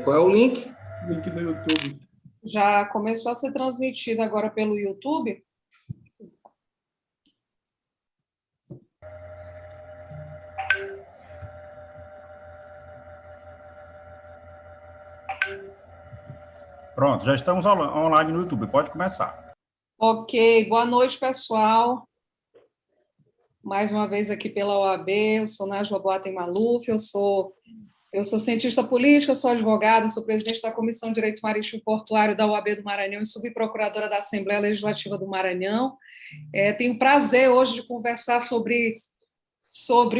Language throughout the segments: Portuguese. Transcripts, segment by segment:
Qual é o link? Link no YouTube. Já começou a ser transmitido agora pelo YouTube. Pronto, já estamos online no YouTube, pode começar. Ok, boa noite, pessoal. Mais uma vez aqui pela OAB, eu sou Nájila Boatem Maluf, eu sou cientista política, sou advogada, sou presidente da Comissão de Direito Marítimo e Portuário da OAB do Maranhão e subprocuradora da Assembleia Legislativa do Maranhão. Tenho o prazer hoje de conversar sobre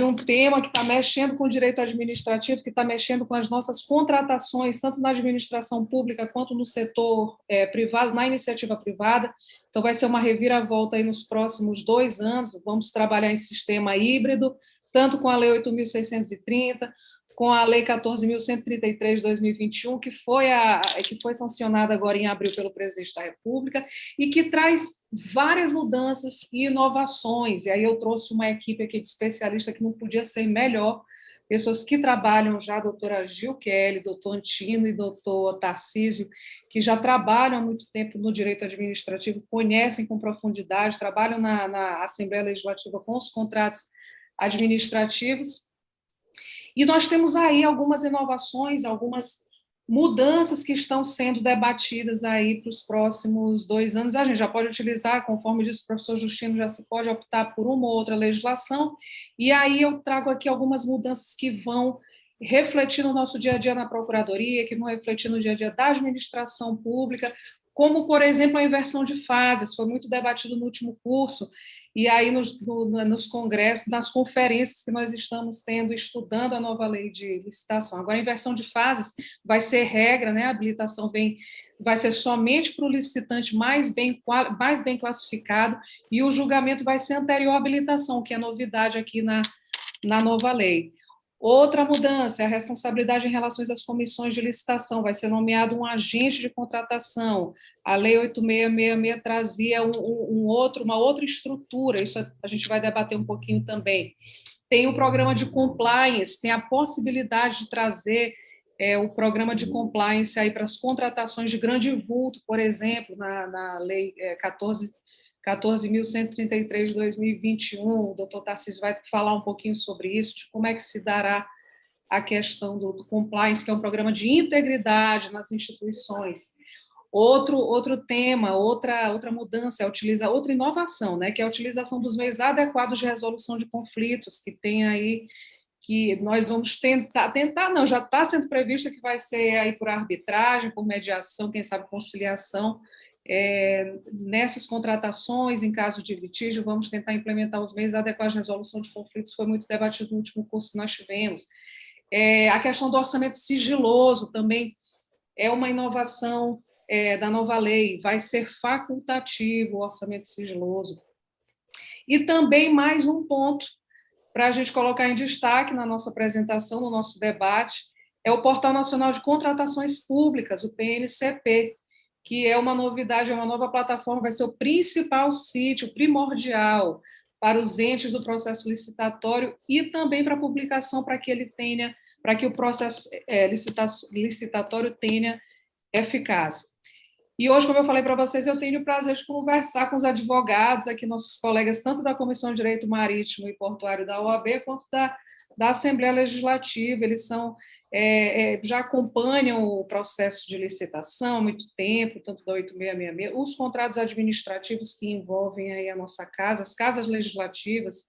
um tema que está mexendo com o direito administrativo, que está mexendo com as nossas contratações, tanto na administração pública quanto no setor privado, na iniciativa privada. Então, vai ser uma reviravolta aí nos próximos 2 anos. Vamos trabalhar em sistema híbrido, tanto com a Lei 8.630, com a Lei 14.133 de 2021, que foi sancionada agora em abril pelo presidente da República, e que traz várias mudanças e inovações. E aí eu trouxe uma equipe aqui de especialistas que não podia ser melhor, pessoas que trabalham já, a doutora Gil Kelly, doutor Antino e doutor Tarcísio, que já trabalham há muito tempo no direito administrativo, conhecem com profundidade, trabalham na Assembleia Legislativa com os contratos administrativos. E nós temos aí algumas inovações, algumas mudanças que estão sendo debatidas aí para os próximos 2 anos. A gente já pode utilizar, conforme disse o professor Justino, já se pode optar por uma ou outra legislação, e aí eu trago aqui algumas mudanças que vão refletir no nosso dia a dia na Procuradoria, que vão refletir no dia a dia da administração pública, como, por exemplo, a inversão de fases, foi muito debatido no último curso, e aí nos congressos, nas conferências que nós estamos tendo, estudando a nova lei de licitação. Agora, a inversão de fases vai ser regra, né? A habilitação vai ser somente para o licitante mais bem classificado, e o julgamento vai ser anterior à habilitação, que é novidade aqui na nova lei. Outra mudança é a responsabilidade em relação às comissões de licitação, vai ser nomeado um agente de contratação. A Lei 8666 trazia uma outra estrutura, isso a gente vai debater um pouquinho também. Tem o programa de compliance, tem a possibilidade de trazer o programa de compliance aí para as contratações de grande vulto, por exemplo, na Lei 14.133 de 2021, o doutor Tarcísio vai falar um pouquinho sobre isso, de como é que se dará a questão do compliance, que é um programa de integridade nas instituições. Outro tema, outra mudança, outra inovação, né, que é a utilização dos meios adequados de resolução de conflitos, que tem aí, que nós vamos tentar não, já está sendo previsto que vai ser aí por arbitragem, por mediação, quem sabe conciliação. Nessas contratações, em caso de litígio, vamos tentar implementar os meios adequados de resolução de conflitos, foi muito debatido no último curso que nós tivemos. A questão do orçamento sigiloso também é uma inovação da nova lei, vai ser facultativo o orçamento sigiloso. E também mais um ponto para a gente colocar em destaque na nossa apresentação, no nosso debate, é o Portal Nacional de Contratações Públicas, o PNCP, que é uma novidade, é uma nova plataforma, vai ser o principal sítio, primordial, para os entes do processo licitatório e também para a publicação, para que o processo licitatório tenha eficácia. E hoje, como eu falei para vocês, eu tenho o prazer de conversar com os advogados aqui, nossos colegas, tanto da Comissão de Direito Marítimo e Portuário da OAB, quanto da Assembleia Legislativa. Eles já acompanham o processo de licitação há muito tempo, tanto da 8666, os contratos administrativos que envolvem aí a nossa casa, as casas legislativas.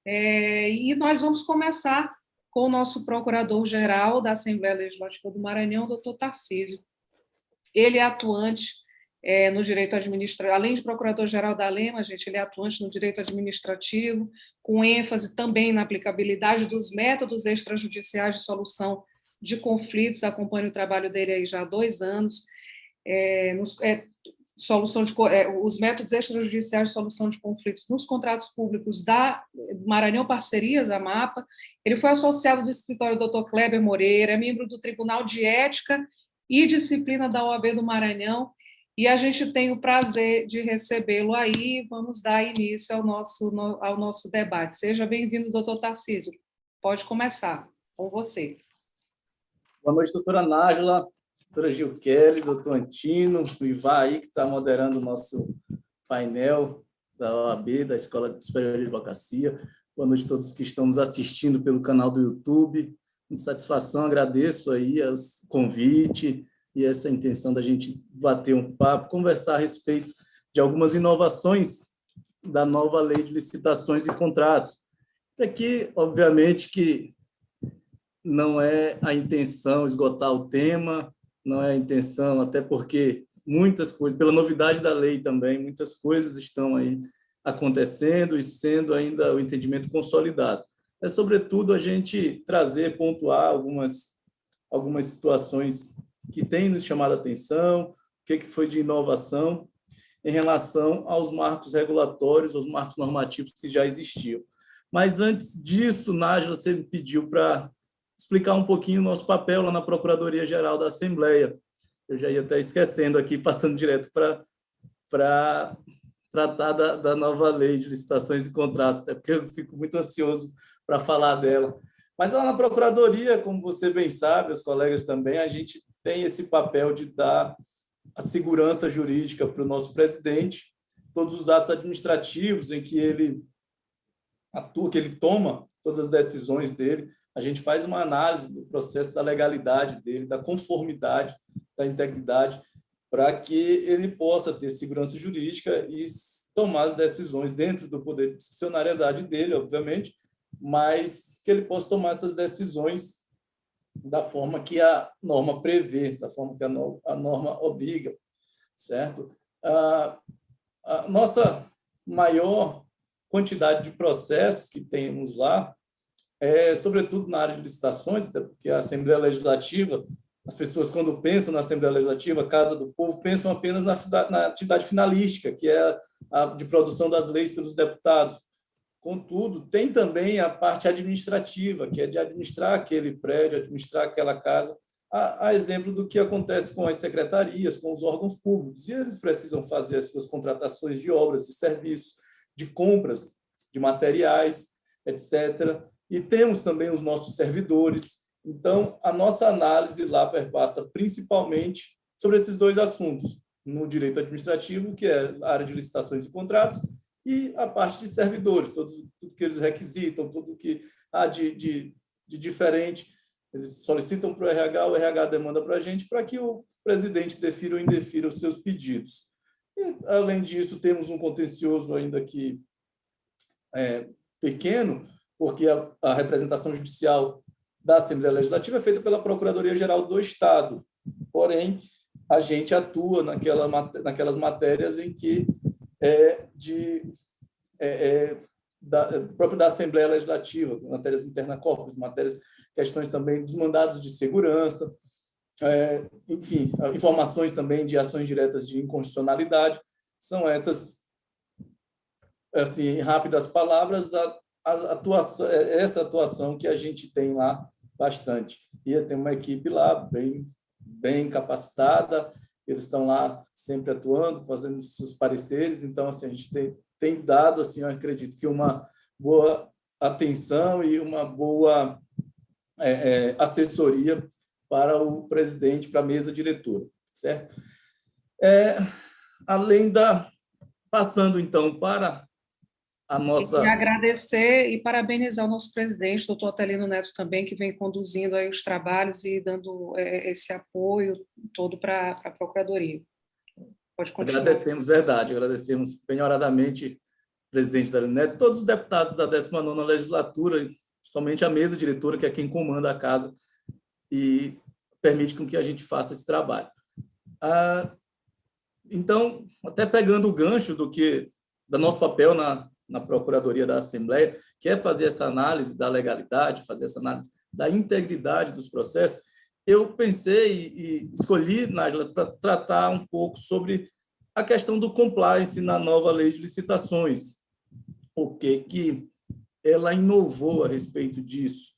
E nós vamos começar com o nosso procurador-geral da Assembleia Legislativa do Maranhão, doutor Tarcísio. Ele é atuante no direito administrativo, além de procurador-geral da ALEMA, ele é atuante no direito administrativo, com ênfase também na aplicabilidade dos métodos extrajudiciais de solução de conflitos. Acompanho o trabalho dele aí já há 2 anos. Os métodos extrajudiciais de solução de conflitos nos contratos públicos da Maranhão Parcerias, a MAPA. Ele foi associado do escritório do Dr. Kleber Moreira, é membro do Tribunal de Ética e Disciplina da OAB do Maranhão, e a gente tem o prazer de recebê-lo aí. Vamos dar início ao nosso debate. Seja bem-vindo, doutor Tarcísio. Pode começar com você. Boa noite, doutora Nájila, doutora Gil Kelly, doutor Antino, o Ivar aí, que está moderando o nosso painel da OAB, da Escola Superior de Advocacia. Boa noite a todos que estão nos assistindo pelo canal do YouTube. Com satisfação, agradeço aí o convite e essa intenção da gente bater um papo, conversar a respeito de algumas inovações da nova Lei de Licitações e Contratos. Aqui, obviamente, que não é a intenção esgotar o tema, não é a intenção, até porque muitas coisas, pela novidade da lei também, muitas coisas estão aí acontecendo e sendo ainda o entendimento consolidado. É, sobretudo, a gente trazer, pontuar algumas situações que têm nos chamado a atenção, o que foi de inovação em relação aos marcos regulatórios, aos marcos normativos que já existiam. Mas, antes disso, Nájila, você me pediu para explicar um pouquinho o nosso papel lá na Procuradoria-Geral da Assembleia. Eu já ia até esquecendo aqui, passando direto para tratar da nova Lei de Licitações e Contratos, até porque eu fico muito ansioso para falar dela. Mas lá na Procuradoria, como você bem sabe, os colegas também, a gente tem esse papel de dar a segurança jurídica para o nosso presidente, todos os atos administrativos em que ele atua, que ele toma todas as decisões dele, a gente faz uma análise do processo da legalidade dele, da conformidade, da integridade, para que ele possa ter segurança jurídica e tomar as decisões dentro do poder de discricionariedade dele, obviamente, mas que ele possa tomar essas decisões da forma que a norma prevê, da forma que a norma obriga, certo? A nossa maior quantidade de processos que temos lá, sobretudo na área de licitações, até porque a Assembleia Legislativa, as pessoas, quando pensam na Assembleia Legislativa, Casa do Povo, pensam apenas na atividade finalística, que é a de produção das leis pelos deputados. Contudo, tem também a parte administrativa, que é de administrar aquele prédio, administrar aquela casa, a exemplo do que acontece com as secretarias, com os órgãos públicos. E eles precisam fazer as suas contratações de obras, de serviços, de compras de materiais, etc. E temos também os nossos servidores. Então, a nossa análise lá perpassa principalmente sobre esses dois assuntos, no direito administrativo, que é a área de licitações e contratos, e a parte de servidores, tudo que eles requisitam, tudo que há de diferente. Eles solicitam para o RH demanda para a gente, para que o presidente defira ou indefira os seus pedidos. E, além disso, temos um contencioso ainda que é pequeno, porque a representação judicial da Assembleia Legislativa é feita pela Procuradoria-Geral do Estado. Porém, a gente atua naquelas matérias em que próprio da Assembleia Legislativa, matérias interna corpus, questões também dos mandados de segurança, enfim, informações também de ações diretas de inconstitucionalidade. São essas, assim, em rápidas palavras, essa atuação que a gente tem lá bastante. E tem uma equipe lá bem capacitada, eles estão lá sempre atuando, fazendo seus pareceres, então assim, a gente tem dado, assim, eu acredito que uma boa atenção e uma boa assessoria para o presidente, para a mesa diretora, certo? Passando, então, para a nossa... E agradecer e parabenizar o nosso presidente, doutor Atelino Neto, também, que vem conduzindo aí os trabalhos e dando esse apoio todo para a Procuradoria. Pode continuar. Agradecemos, verdade, agradecemos penhoradamente o presidente Atelino Neto, todos os deputados da 19ª legislatura, somente a mesa diretora, que é quem comanda a casa e permite com que a gente faça esse trabalho. Então, até pegando o gancho do nosso papel na Procuradoria da Assembleia, que é fazer essa análise da legalidade, fazer essa análise da integridade dos processos, eu pensei e escolhi, Nájila, para tratar um pouco sobre a questão do compliance na nova Lei de Licitações. O que ela inovou a respeito disso?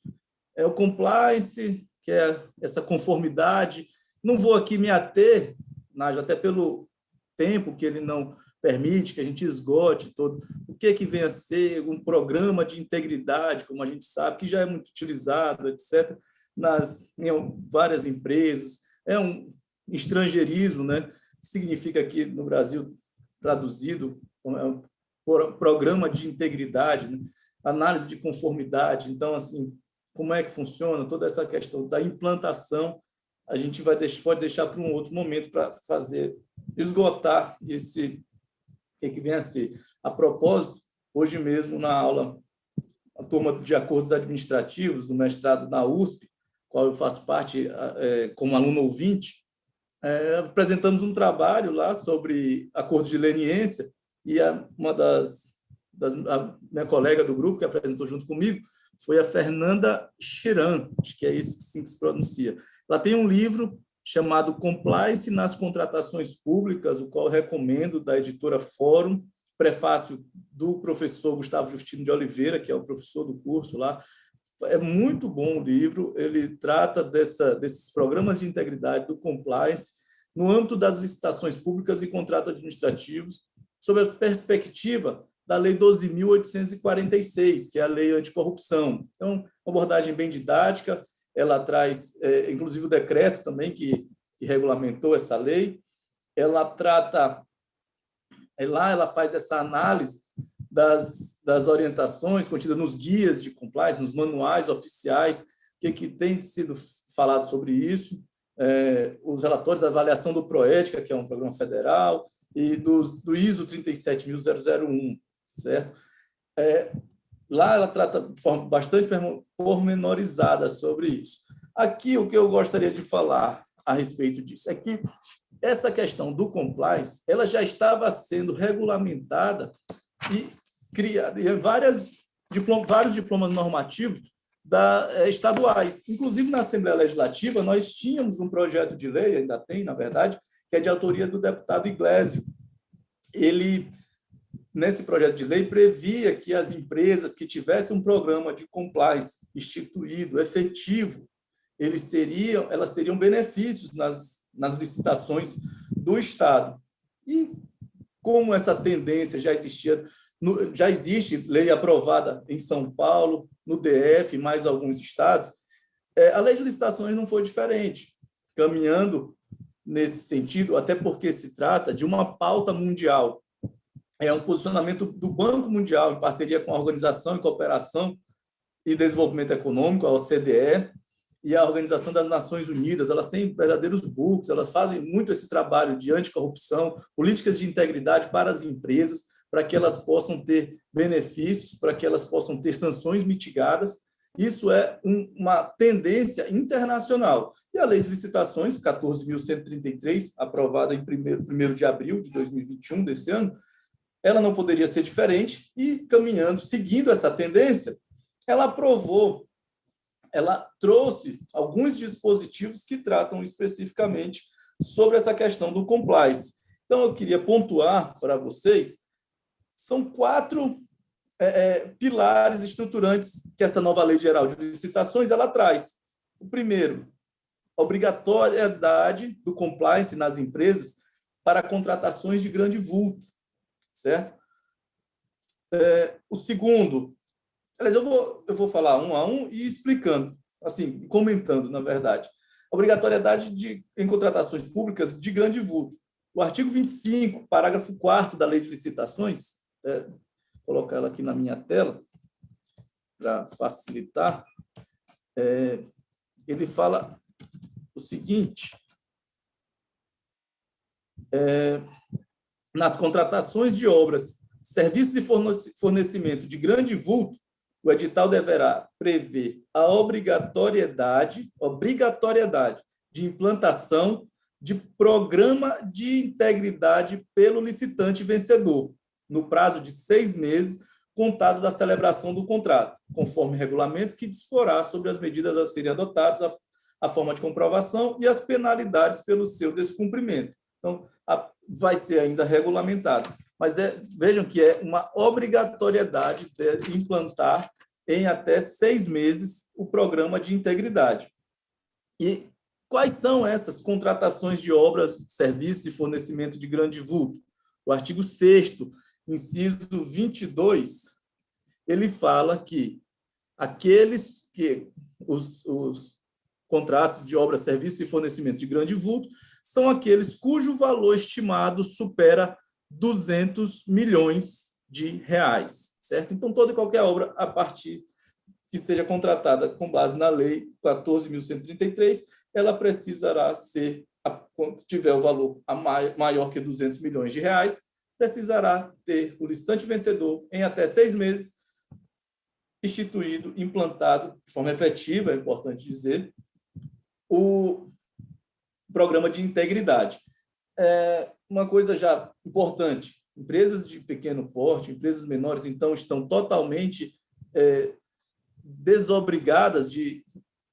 O compliance, que é essa conformidade. Não vou aqui me ater, Nájila, até pelo tempo que ele não permite que a gente esgote todo o que vem a ser um programa de integridade, como a gente sabe, que já é muito utilizado, etc., em várias empresas. É um estrangeirismo, né? Que significa aqui no Brasil, traduzido, é um programa de integridade, né? Análise de conformidade. Então, assim, como é que funciona toda essa questão da implantação, a gente pode deixar para um outro momento para esgotar esse que vem a ser. A propósito, hoje mesmo na aula, a turma de acordos administrativos do mestrado na USP, qual eu faço parte como aluno ouvinte, apresentamos um trabalho lá sobre acordos de leniência e a minha colega do grupo que apresentou junto comigo foi a Fernanda Chiran, acho que é isso assim que se pronuncia. Ela tem um livro chamado Compliance nas Contratações Públicas, o qual eu recomendo, da editora Fórum, prefácio do professor Gustavo Justino de Oliveira, que é o professor do curso lá. É muito bom o livro, ele trata desses programas de integridade, do compliance, no âmbito das licitações públicas e contratos administrativos, sob a perspectiva da Lei 12.846, que é a Lei Anticorrupção. Então, uma abordagem bem didática, ela traz, inclusive, o decreto também que regulamentou essa lei. Ela trata, lá ela faz essa análise das orientações contidas nos guias de compliance, nos manuais oficiais, que tem sido falado sobre isso, os relatórios da avaliação do Proética, que é um programa federal, e do ISO 37001, certo? Lá ela trata de forma bastante pormenorizada sobre isso. Aqui, o que eu gostaria de falar a respeito disso é que essa questão do compliance ela já estava sendo regulamentada e criada em vários diplomas normativos estaduais. Inclusive, na Assembleia Legislativa, nós tínhamos um projeto de lei, ainda tem, na verdade, que é de autoria do deputado Iglesio. Ele, nesse projeto de lei, previa que as empresas que tivessem um programa de compliance instituído, efetivo, elas teriam benefícios nas licitações do Estado. E, como essa tendência já existia, já existe lei aprovada em São Paulo, no DF, mais alguns estados, a lei de licitações não foi diferente, caminhando nesse sentido, até porque se trata de uma pauta mundial. É um posicionamento do Banco Mundial, em parceria com a Organização de Cooperação e Desenvolvimento Econômico, a OCDE, e a Organização das Nações Unidas. Elas têm verdadeiros books, elas fazem muito esse trabalho de anticorrupção, políticas de integridade para as empresas, para que elas possam ter benefícios, para que elas possam ter sanções mitigadas. Isso é uma tendência internacional. E a Lei de Licitações, 14.133, aprovada em 1º de abril de 2021, desse ano, ela não poderia ser diferente e, caminhando, seguindo essa tendência, ela trouxe alguns dispositivos que tratam especificamente sobre essa questão do compliance. Então, eu queria pontuar para vocês, são 4 pilares estruturantes que essa nova Lei Geral de Licitações ela traz. O primeiro, a obrigatoriedade do compliance nas empresas para contratações de grande vulto, certo? O segundo, aliás, eu vou falar um a um e explicando, assim, comentando, na verdade. A obrigatoriedade em contratações públicas de grande vulto. O artigo 25, parágrafo 4º da Lei de Licitações, vou colocar ela aqui na minha tela, para facilitar, ele fala o seguinte: nas contratações de obras, serviços e fornecimento de grande vulto, o edital deverá prever a obrigatoriedade de implantação de programa de integridade pelo licitante vencedor, no prazo de 6 meses, contado da celebração do contrato, conforme regulamento que disporá sobre as medidas a serem adotadas, a forma de comprovação e as penalidades pelo seu descumprimento. Então, vai ser ainda regulamentado. Mas vejam que é uma obrigatoriedade de implantar em até 6 meses o programa de integridade. E quais são essas contratações de obras, serviços e fornecimento de grande vulto? O artigo 6º, inciso 22, ele fala que os contratos de obra, serviço e fornecimento de grande vulto são aqueles cujo valor estimado supera 200 milhões de reais, certo? Então, toda e qualquer obra a partir que seja contratada com base na Lei 14.133, ela precisará ser, quando tiver o valor maior que 200 milhões de reais, precisará ter o licitante vencedor em até 6 meses instituído, implantado de forma efetiva, é importante dizer, o programa de integridade. Uma coisa já importante, empresas de pequeno porte, empresas menores, então, estão totalmente desobrigadas de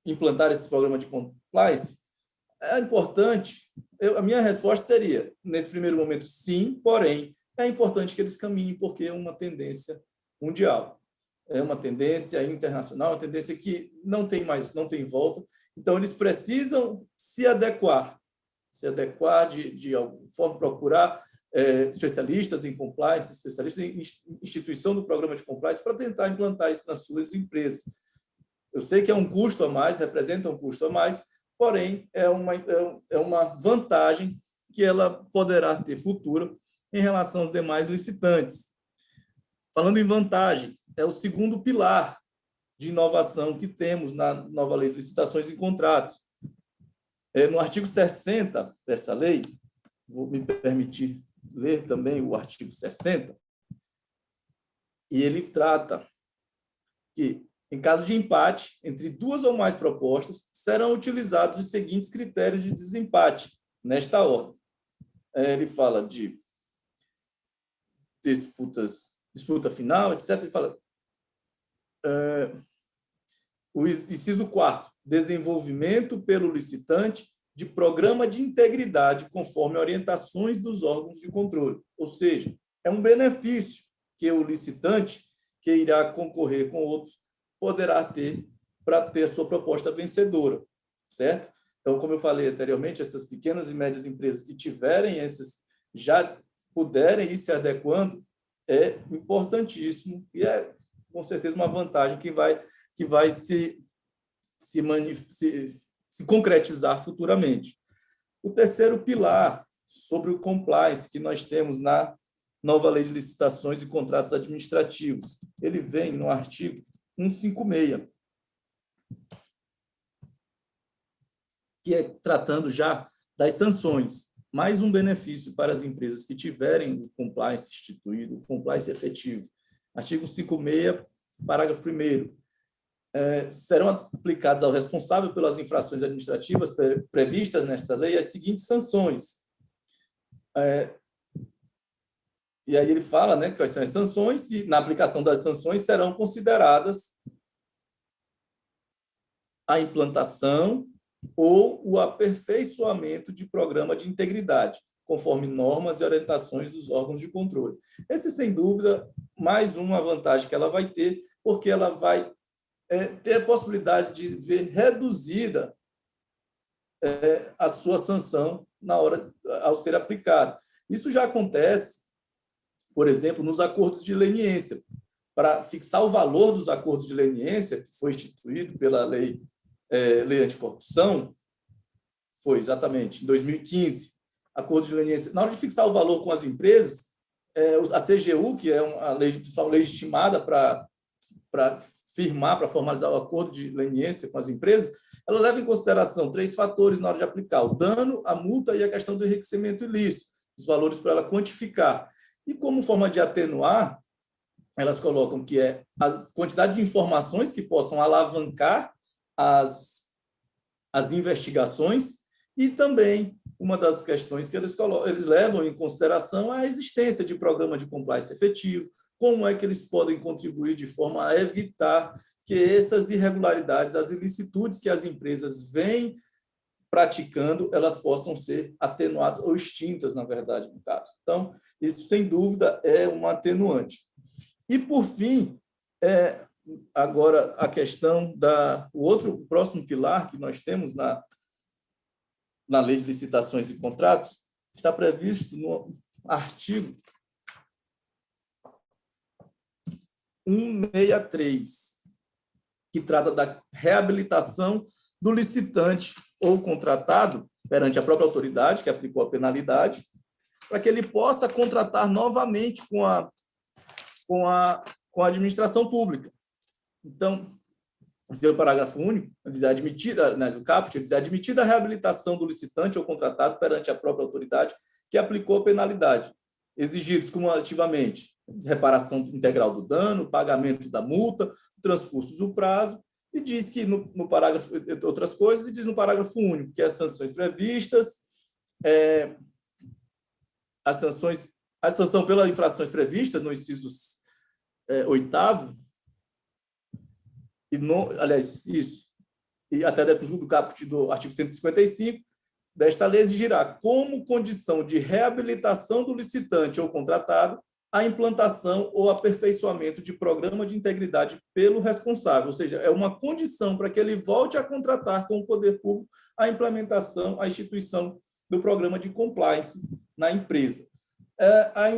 implantar esse programa de compliance. É importante, a minha resposta seria, nesse primeiro momento, sim, porém, é importante que eles caminhem, porque é uma tendência mundial. É uma tendência internacional, uma tendência que não tem volta. Então, eles precisam se adequar de alguma forma, procurar especialistas em compliance, especialistas em instituição do programa de compliance para tentar implantar isso nas suas empresas. Eu sei que é um custo a mais, representa um custo a mais, porém, é uma vantagem que ela poderá ter futura em relação aos demais licitantes. Falando em vantagem, é o segundo pilar de inovação que temos na nova Lei de Licitações e Contratos. No artigo 60 dessa lei, vou me permitir ler também o artigo 60, e ele trata que, em caso de empate entre 2 ou mais propostas, serão utilizados os seguintes critérios de desempate, nesta ordem. Ele fala de disputa final, etc. Ele fala o inciso 4º, desenvolvimento pelo licitante de programa de integridade conforme orientações dos órgãos de controle. Ou seja, é um benefício que o licitante, que irá concorrer com outros, poderá ter para ter a sua proposta vencedora, certo? Então, como eu falei anteriormente, essas pequenas e médias empresas que tiverem já puderem ir se adequando, é importantíssimo e é, com certeza, uma vantagem que vai se concretizar futuramente. O terceiro pilar, sobre o compliance, que nós temos na nova Lei de Licitações e Contratos Administrativos, ele vem no artigo 156, que é tratando já das sanções. Mais um benefício para as empresas que tiverem o compliance instituído, o compliance efetivo. Artigo 156, parágrafo 1º. Serão aplicadas ao responsável pelas infrações administrativas previstas nesta lei as seguintes sanções. E aí ele fala, né, quais são as sanções, e na aplicação das sanções serão consideradas a implantação ou o aperfeiçoamento de programa de integridade, conforme normas e orientações dos órgãos de controle. Esse, sem dúvida, mais uma vantagem que ela vai ter, porque ela vai ter a possibilidade de ver reduzida a sua sanção na hora ao ser aplicada. Isso já acontece, por exemplo, nos acordos de leniência. Para fixar o valor dos acordos de leniência, que foi instituído pela lei anticorrupção, foi exatamente em 2015, acordos de leniência. Na hora de fixar o valor com as empresas, a CGU, que é uma lei legitimada para firmar, para formalizar o acordo de leniência com as empresas, ela leva em consideração 3 fatores na hora de aplicar: o dano, a multa e a questão do enriquecimento ilícito, os valores para ela quantificar. E, como forma de atenuar, elas colocam que é a quantidade de informações que possam alavancar as investigações, e também uma das questões que eles levam em consideração é a existência de programa de compliance efetivo, como é que eles podem contribuir de forma a evitar que essas irregularidades, as ilicitudes que as empresas vêm praticando, elas possam ser atenuadas ou extintas, na verdade, no caso. Então, isso, sem dúvida, é um atenuante. E, por fim, agora a questão o próximo pilar que nós temos na Lei de Licitações e Contratos está previsto artigo 163, que trata da reabilitação do licitante ou contratado perante a própria autoridade que aplicou a penalidade, para que ele possa contratar novamente com a administração pública. Então, o parágrafo único, diz admitida, né, o caput, diz admitida a reabilitação do licitante ou contratado perante a própria autoridade que aplicou a penalidade, exigidos cumulativamente reparação integral do dano, pagamento da multa, transcurso do prazo, e diz que no parágrafo, outras coisas, e diz no parágrafo único que as sanções previstas, a sanção pelas infrações previstas no inciso 8º, e até 10º do caput do artigo 155 desta lei exigirá como condição de reabilitação do licitante ou contratado a implantação ou aperfeiçoamento de programa de integridade pelo responsável, ou seja, é uma condição para que ele volte a contratar com o poder público a implementação, a instituição do programa de compliance na empresa. A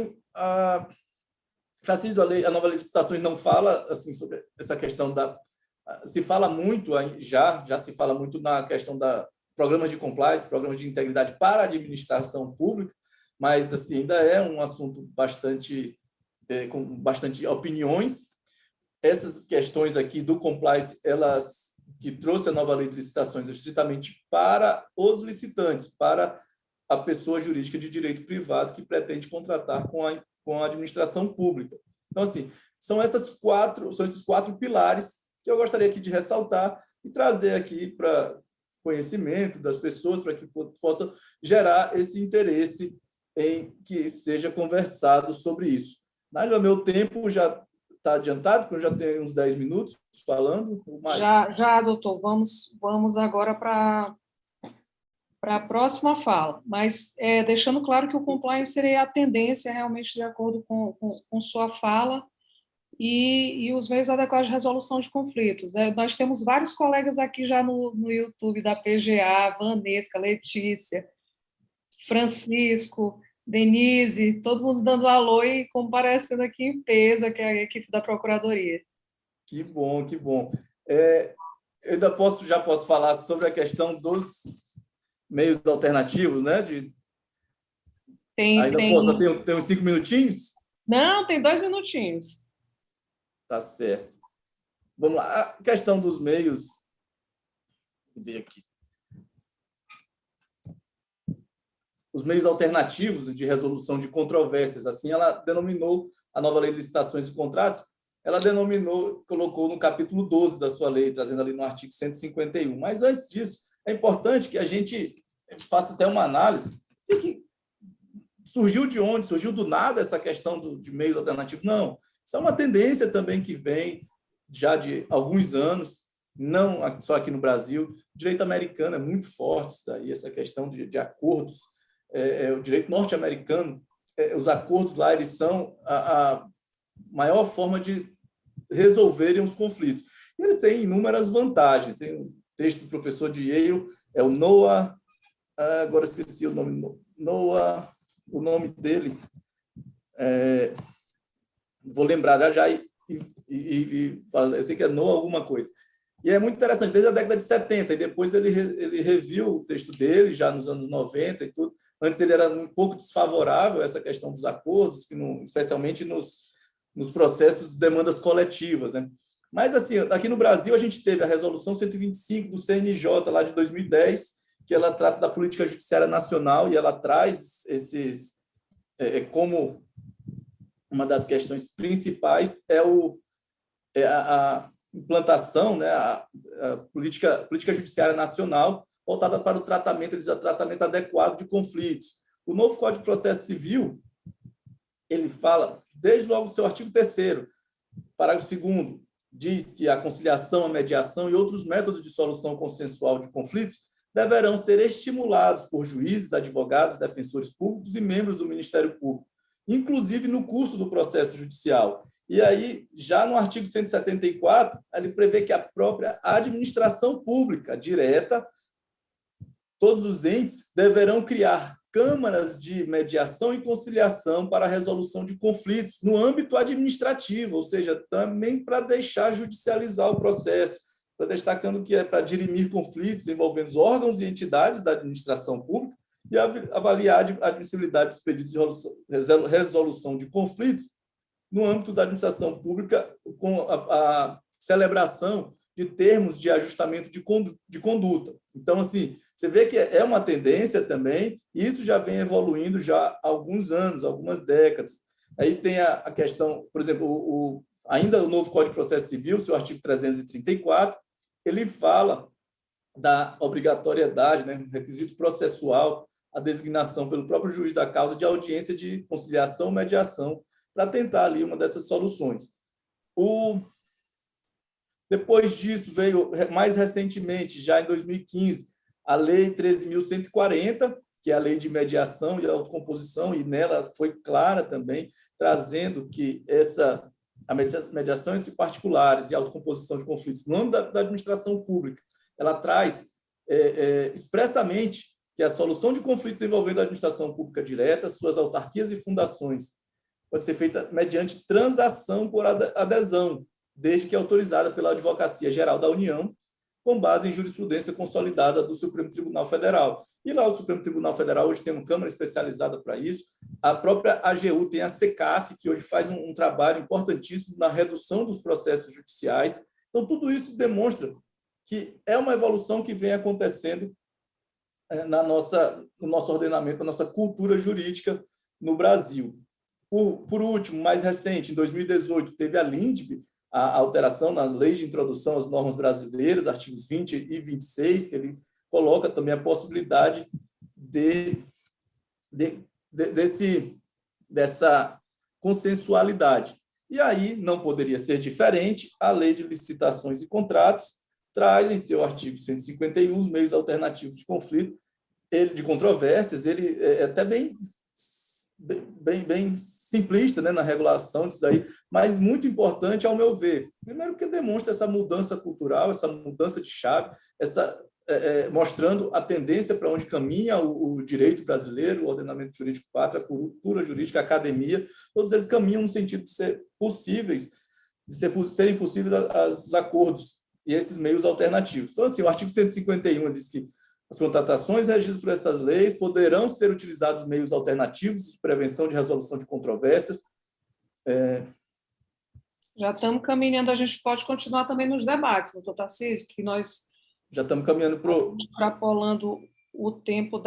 nova lei de licitações não fala assim sobre essa questão se fala muito, já se fala muito na questão da programas de compliance, programas de integridade para a administração pública, mas assim, ainda é um assunto com bastante opiniões. Essas questões aqui do compliance, elas que trouxe a nova lei de licitações estritamente para os licitantes, para a pessoa jurídica de direito privado que pretende contratar com a administração pública. Então, assim, são esses quatro pilares que eu gostaria aqui de ressaltar e trazer aqui para conhecimento das pessoas, para que possa gerar esse interesse em que seja conversado sobre isso. Nájila, meu tempo já está adiantado, porque eu já tenho uns 10 minutos falando. Mais. Já, doutor. Vamos agora para a próxima fala, mas deixando claro que o compliance seria a tendência realmente de acordo com sua fala e os meios adequados de resolução de conflitos. Nós temos vários colegas aqui já no YouTube da PGA, Vanesca, Letícia, Francisco, Denise, todo mundo dando alô e comparecendo aqui em peso, que é a equipe da Procuradoria. Que bom, que bom. Eu já posso falar sobre a questão dos meios alternativos, né? Tem uns 5 minutinhos? Não, tem 2 minutinhos. Tá certo. Vamos lá. A questão dos meios... Vou ver aqui. Os meios alternativos de resolução de controvérsias, assim, ela denominou a nova lei de licitações e contratos, ela colocou no capítulo 12 da sua lei, trazendo ali no artigo 151. Mas, antes disso, é importante que a gente faça até uma análise de que surgiu de onde? Surgiu do nada essa questão de meios alternativos? Não. Isso é uma tendência também que vem já de alguns anos, não só aqui no Brasil. O direito americano é muito forte, daí essa questão de acordos. O direito norte-americano, os acordos lá, eles são a maior forma de resolverem os conflitos. E ele tem inúmeras vantagens. Tem um texto do professor de Yale, é o Noah, agora esqueci o nome, o nome dele, vou lembrar já e eu sei que é Noah alguma coisa. E é muito interessante, desde a década de 70, e depois ele reviu o texto dele, já nos anos 90 e tudo. Antes ele era um pouco desfavorável a essa questão dos acordos, especialmente nos processos de demandas coletivas, né? Mas, assim, aqui no Brasil, a gente teve a Resolução 125 do CNJ, lá de 2010, que ela trata da política judiciária nacional e ela traz como uma das questões principais a implantação, né, a política judiciária nacional voltada para o tratamento adequado de conflitos. O novo Código de Processo Civil, ele fala, desde logo o seu artigo 3º, parágrafo 2º, diz que a conciliação, a mediação e outros métodos de solução consensual de conflitos deverão ser estimulados por juízes, advogados, defensores públicos e membros do Ministério Público, inclusive no curso do processo judicial. E aí, já no artigo 174, ele prevê que a própria administração pública direta, todos os entes deverão criar câmaras de mediação e conciliação para a resolução de conflitos no âmbito administrativo, ou seja, também para deixar judicializar o processo, para destacando que é para dirimir conflitos envolvendo os órgãos e entidades da administração pública e avaliar a admissibilidade dos pedidos de resolução de conflitos no âmbito da administração pública com a celebração de termos de ajustamento de conduta. Então, assim, você vê que é uma tendência também, e isso já vem evoluindo já há alguns anos, algumas décadas. Aí tem a questão, por exemplo, ainda o novo Código de Processo Civil, seu artigo 334, ele fala da obrigatoriedade, né, requisito processual, a designação pelo próprio juiz da causa de audiência de conciliação ou mediação para tentar ali uma dessas soluções. Depois disso, veio mais recentemente, já em 2015, a Lei 13.140, que é a Lei de Mediação e Autocomposição, e nela foi clara também, trazendo que a mediação entre particulares e a autocomposição de conflitos no âmbito da administração pública, ela traz expressamente que a solução de conflitos envolvendo a administração pública direta, suas autarquias e fundações, pode ser feita mediante transação por adesão, desde que autorizada pela Advocacia Geral da União, com base em jurisprudência consolidada do Supremo Tribunal Federal. E lá o Supremo Tribunal Federal hoje tem uma Câmara especializada para isso. A própria AGU tem a SECAF, que hoje faz um trabalho importantíssimo na redução dos processos judiciais. Então, tudo isso demonstra que é uma evolução que vem acontecendo no nosso ordenamento, na nossa cultura jurídica no Brasil. Por último, mais recente, em 2018, teve a LINDB, a alteração nas leis de introdução às normas brasileiras, artigos 20 e 26, que ele coloca também a possibilidade dessa consensualidade. E aí, não poderia ser diferente, a Lei de Licitações e Contratos traz em seu artigo 151 os meios alternativos de conflito, de controvérsias, ele é até bem simplista, né, na regulação disso aí, mas muito importante, ao meu ver. Primeiro, porque demonstra essa mudança cultural, essa mudança de chave, mostrando a tendência para onde caminha o direito brasileiro, o ordenamento jurídico pátrio, a cultura jurídica, a academia, todos eles caminham no sentido de serem possíveis os acordos e esses meios alternativos. Então, assim, o artigo 151 diz que as contratações regidas por essas leis poderão ser utilizados meios alternativos de prevenção de resolução de controvérsias. Já estamos caminhando, a gente pode continuar também nos debates, doutor Tarcísio, que nós já estamos caminhando para extrapolando o tempo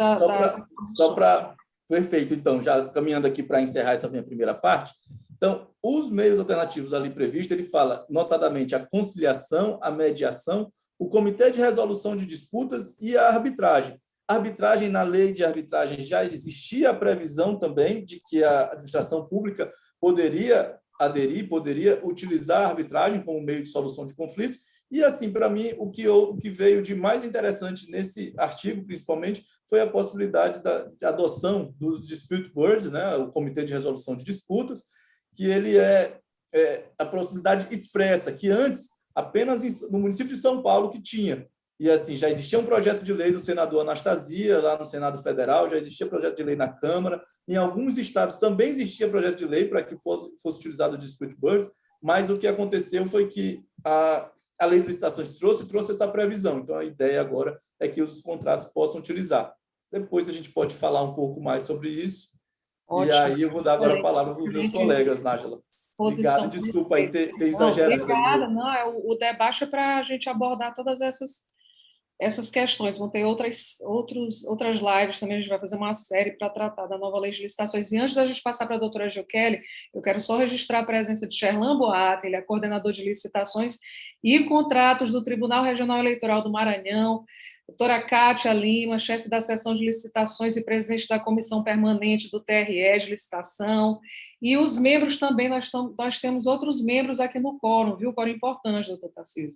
Perfeito, então, já caminhando aqui para encerrar essa minha primeira parte. Então, os meios alternativos ali previstos, ele fala, notadamente, a conciliação, a mediação, o Comitê de Resolução de Disputas e a arbitragem. A arbitragem, na lei de arbitragem, já existia a previsão também de que a administração pública poderia aderir, poderia utilizar a arbitragem como meio de solução de conflitos. E, assim, para mim, o que veio de mais interessante nesse artigo, principalmente, foi a possibilidade de adoção dos dispute boards, né, o Comitê de Resolução de Disputas, que ele é a possibilidade expressa, que antes apenas no município de São Paulo que tinha. E, assim, já existia um projeto de lei do senador Anastasia, lá no Senado Federal, já existia projeto de lei na Câmara, em alguns estados também existia projeto de lei para que fosse utilizado o dispute boards, mas o que aconteceu foi que a lei de licitações trouxe essa previsão. Então, a ideia agora é que os contratos possam utilizar. Depois a gente pode falar um pouco mais sobre isso. Ótimo. E aí eu vou dar agora a palavra para os meus colegas, Nájila. Obrigado, desculpa aí ter exagerado. Obrigada, não, o debate é para a gente abordar todas essas questões. Vão ter outras lives também, a gente vai fazer uma série para tratar da nova lei de licitações. E antes da gente passar para a doutora Gil Kelly, eu quero só registrar a presença de Sherlan Boata, ele é coordenador de licitações e contratos do Tribunal Regional Eleitoral do Maranhão, doutora Kátia Lima, chefe da seção de licitações e presidente da comissão permanente do TRE de licitação, e os membros também, nós temos outros membros aqui no quórum, viu? Quórum importante, doutor Tarcísio.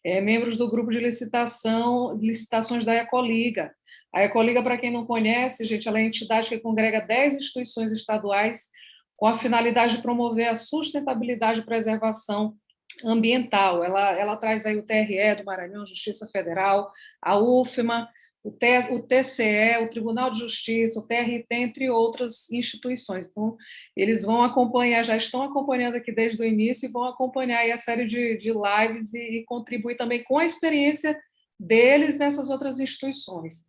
Membros do grupo de licitações da Ecoliga. A Ecoliga, para quem não conhece, gente, ela é a entidade que congrega 10 instituições estaduais com a finalidade de promover a sustentabilidade e preservação ambiental. Ela traz aí o TRE do Maranhão, Justiça Federal, a UFMA, o TCE, o Tribunal de Justiça, o TRT, entre outras instituições. Então, eles vão acompanhar, já estão acompanhando aqui desde o início e vão acompanhar aí a série de lives e contribuir também com a experiência deles nessas outras instituições.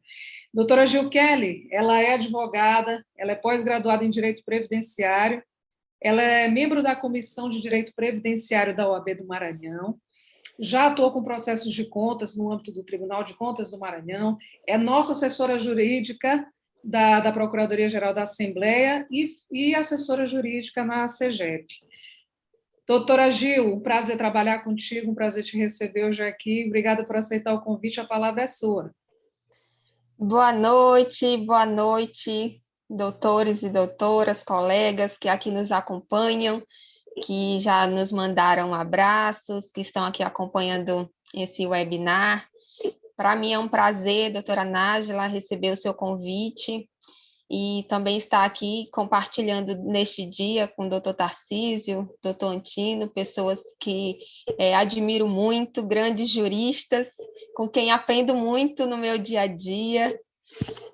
Doutora Gil Kelly, ela é advogada, ela é pós-graduada em Direito Previdenciário, ela é membro da Comissão de Direito Previdenciário da OAB do Maranhão, já atuou com processos de contas no âmbito do Tribunal de Contas do Maranhão, é nossa assessora jurídica da Procuradoria-Geral da Assembleia e assessora jurídica na CEGEP. Doutora Gil, um prazer trabalhar contigo, um prazer te receber hoje aqui. Obrigada por aceitar o convite, a palavra é sua. Boa noite, doutores e doutoras, colegas que aqui nos acompanham, que já nos mandaram abraços, que estão aqui acompanhando esse webinar. Para mim é um prazer, doutora Nájila, receber o seu convite e também estar aqui compartilhando neste dia com o doutor Tarcísio, doutor Antino, pessoas que admiro muito, grandes juristas, com quem aprendo muito no meu dia a dia.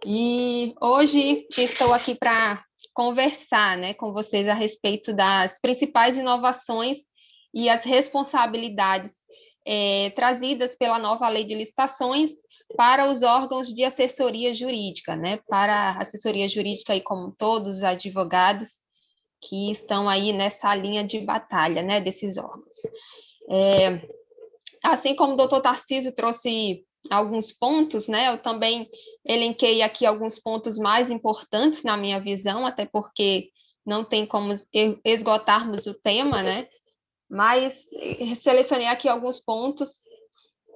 E hoje estou aqui para conversar, né, com vocês a respeito das principais inovações e as responsabilidades trazidas pela nova lei de licitações para os órgãos de assessoria jurídica, né, para a assessoria jurídica e como todos os advogados que estão aí nessa linha de batalha, né, desses órgãos. Assim como o doutor Tarcísio trouxe alguns pontos, né, eu também elenquei aqui alguns pontos mais importantes na minha visão, até porque não tem como esgotarmos o tema, né, mas selecionei aqui alguns pontos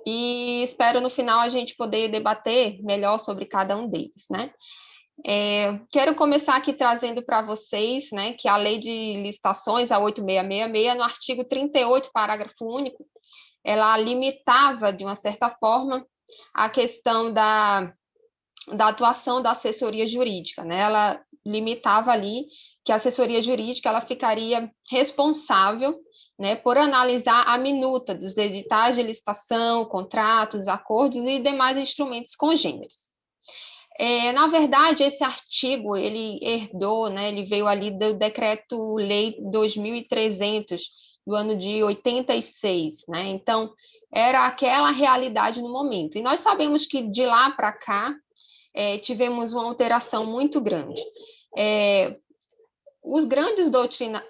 e espero no final a gente poder debater melhor sobre cada um deles, né. Quero começar aqui trazendo para vocês, né, que a lei de licitações, a 8666, no artigo 38, parágrafo único, ela limitava, de uma certa forma, a questão da atuação da assessoria jurídica, né? Ela limitava ali que a assessoria jurídica ela ficaria responsável, né, por analisar a minuta dos editais de licitação, contratos, acordos e demais instrumentos congêneres. Na verdade, esse artigo, ele herdou, né, ele veio ali do Decreto-Lei 2300, do ano de 86, né? Então, era aquela realidade no momento. E nós sabemos que de lá para cá tivemos uma alteração muito grande. Os grandes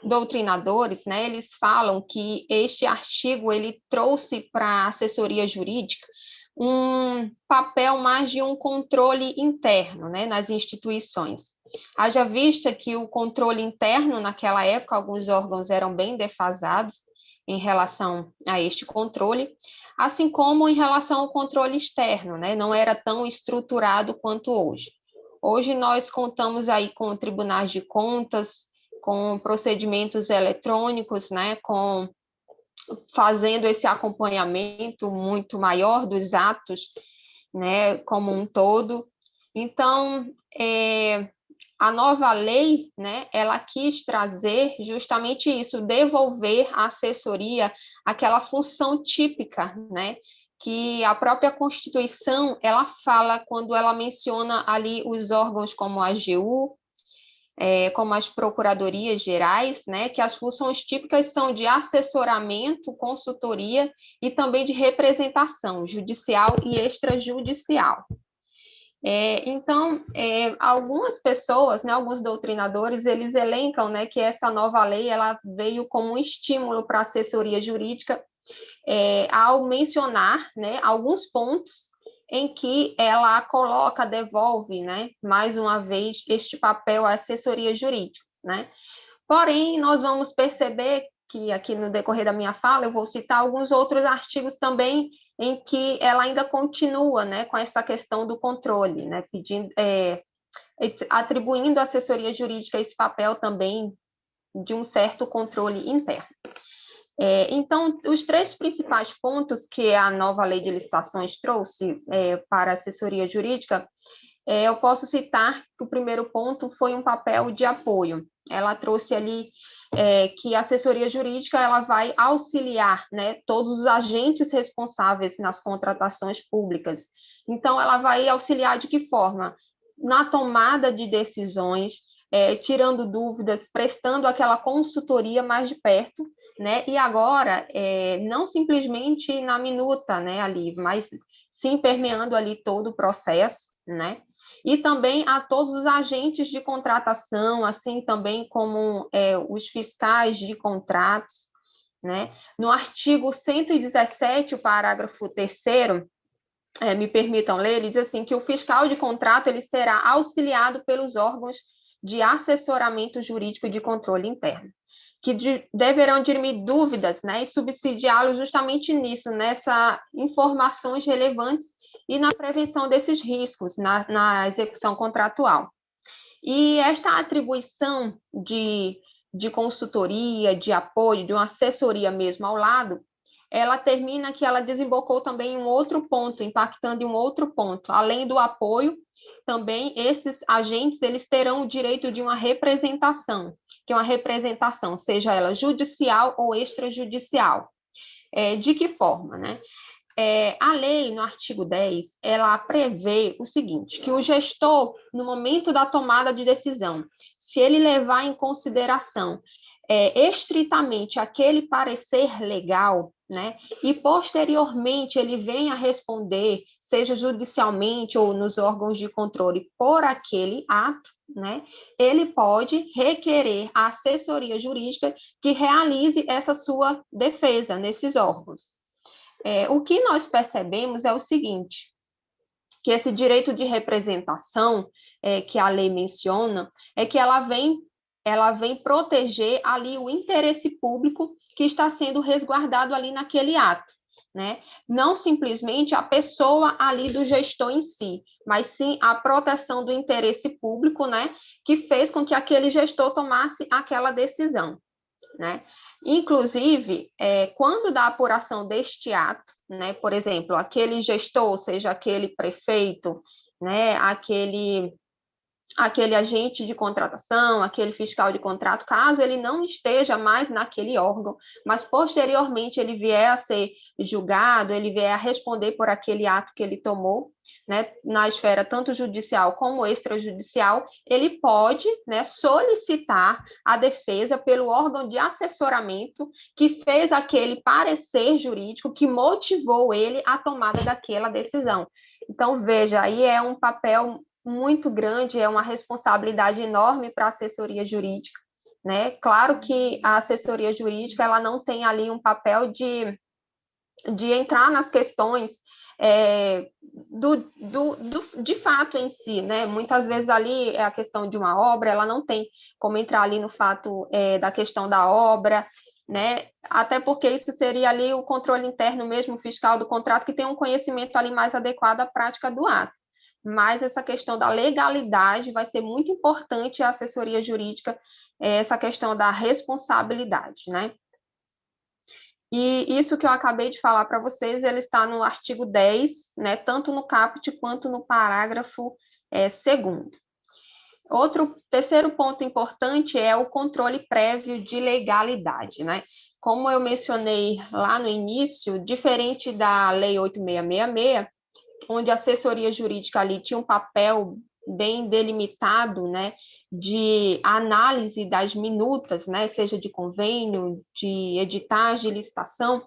doutrinadores, né, eles falam que este artigo ele trouxe para a assessoria jurídica um papel mais de um controle interno, né, nas instituições. Haja vista que o controle interno, naquela época, alguns órgãos eram bem defasados em relação a este controle, assim como em relação ao controle externo, né, não era tão estruturado quanto hoje. Hoje nós contamos aí com tribunais de contas, com procedimentos eletrônicos, né, fazendo esse acompanhamento muito maior dos atos, né, como um todo. Então, a nova lei, né, ela quis trazer justamente isso, devolver à assessoria aquela função típica, né, que a própria Constituição, ela fala quando ela menciona ali os órgãos como a AGU, como as procuradorias gerais, né, que as funções típicas são de assessoramento, consultoria e também de representação judicial e extrajudicial. Então, algumas pessoas, né, alguns doutrinadores, eles elencam, né, que essa nova lei ela veio como um estímulo para a assessoria jurídica ao mencionar, né, alguns pontos em que ela coloca, devolve, né, mais uma vez, este papel à assessoria jurídica, né? Porém, nós vamos perceber que aqui no decorrer da minha fala eu vou citar alguns outros artigos também em que ela ainda continua, né, com essa questão do controle, né, pedindo, atribuindo à assessoria jurídica esse papel também de um certo controle interno. Então, os três principais pontos que a nova lei de licitações trouxe para a assessoria jurídica, eu posso citar que o primeiro ponto foi um papel de apoio. Ela trouxe ali que a assessoria jurídica ela vai auxiliar, né, todos os agentes responsáveis nas contratações públicas. Então, ela vai auxiliar de que forma? Na tomada de decisões, tirando dúvidas, prestando aquela consultoria mais de perto, né? E agora, não simplesmente na minuta, né, ali, mas sim permeando ali todo o processo, né? E também a todos os agentes de contratação, assim também como os fiscais de contratos, né? No artigo 117, o parágrafo 3º, me permitam ler, ele diz assim, que o fiscal de contrato ele será auxiliado pelos órgãos de assessoramento jurídico e de controle interno, que deverão dirimir dúvidas, né, e subsidiá-lo justamente nisso, nessas informações relevantes e na prevenção desses riscos na execução contratual. E esta atribuição de consultoria, de apoio, de uma assessoria mesmo ao lado, ela termina que ela desembocou também em um outro ponto, impactando em um outro ponto. Além do apoio, também esses agentes eles terão o direito de uma representação, que é uma representação, seja ela judicial ou extrajudicial. De que forma, né? A lei, no artigo 10, ela prevê o seguinte, que o gestor, no momento da tomada de decisão, se ele levar em consideração estritamente aquele parecer legal, né, e posteriormente ele venha a responder, seja judicialmente ou nos órgãos de controle, por aquele ato, né, ele pode requerer a assessoria jurídica que realize essa sua defesa nesses órgãos. O que nós percebemos é o seguinte, que esse direito de representação que a lei menciona, é que ela vem proteger ali o interesse público que está sendo resguardado ali naquele ato, né? Não simplesmente a pessoa ali do gestor em si, mas sim a proteção do interesse público, né? Que fez com que aquele gestor tomasse aquela decisão, né? Inclusive, quando da apuração deste ato, né, por exemplo, aquele gestor, seja aquele prefeito, né, aquele agente de contratação, aquele fiscal de contrato, caso ele não esteja mais naquele órgão, mas posteriormente ele vier a ser julgado, ele vier a responder por aquele ato que ele tomou, né, na esfera tanto judicial como extrajudicial, ele pode, né, solicitar a defesa pelo órgão de assessoramento que fez aquele parecer jurídico que motivou ele à tomada daquela decisão. Então, veja, aí é um papel muito grande, é uma responsabilidade enorme para a assessoria jurídica, né? Claro que a assessoria jurídica ela não tem ali um papel de entrar nas questões de fato em si, né? Muitas vezes ali é a questão de uma obra, ela não tem como entrar ali no fato da questão da obra, né? Até porque isso seria ali o controle interno mesmo, fiscal do contrato, que tem um conhecimento ali mais adequado à prática do ato. Mas essa questão da legalidade vai ser muito importante a assessoria jurídica, essa questão da responsabilidade, né? E isso que eu acabei de falar para vocês, ele está no artigo 10, né, tanto no caput quanto no parágrafo 2º. Terceiro ponto importante é o controle prévio de legalidade, né? Como eu mencionei lá no início, diferente da Lei 8666, onde a assessoria jurídica ali tinha um papel bem delimitado, né, de análise das minutas, né, seja de convênio, de editais de licitação.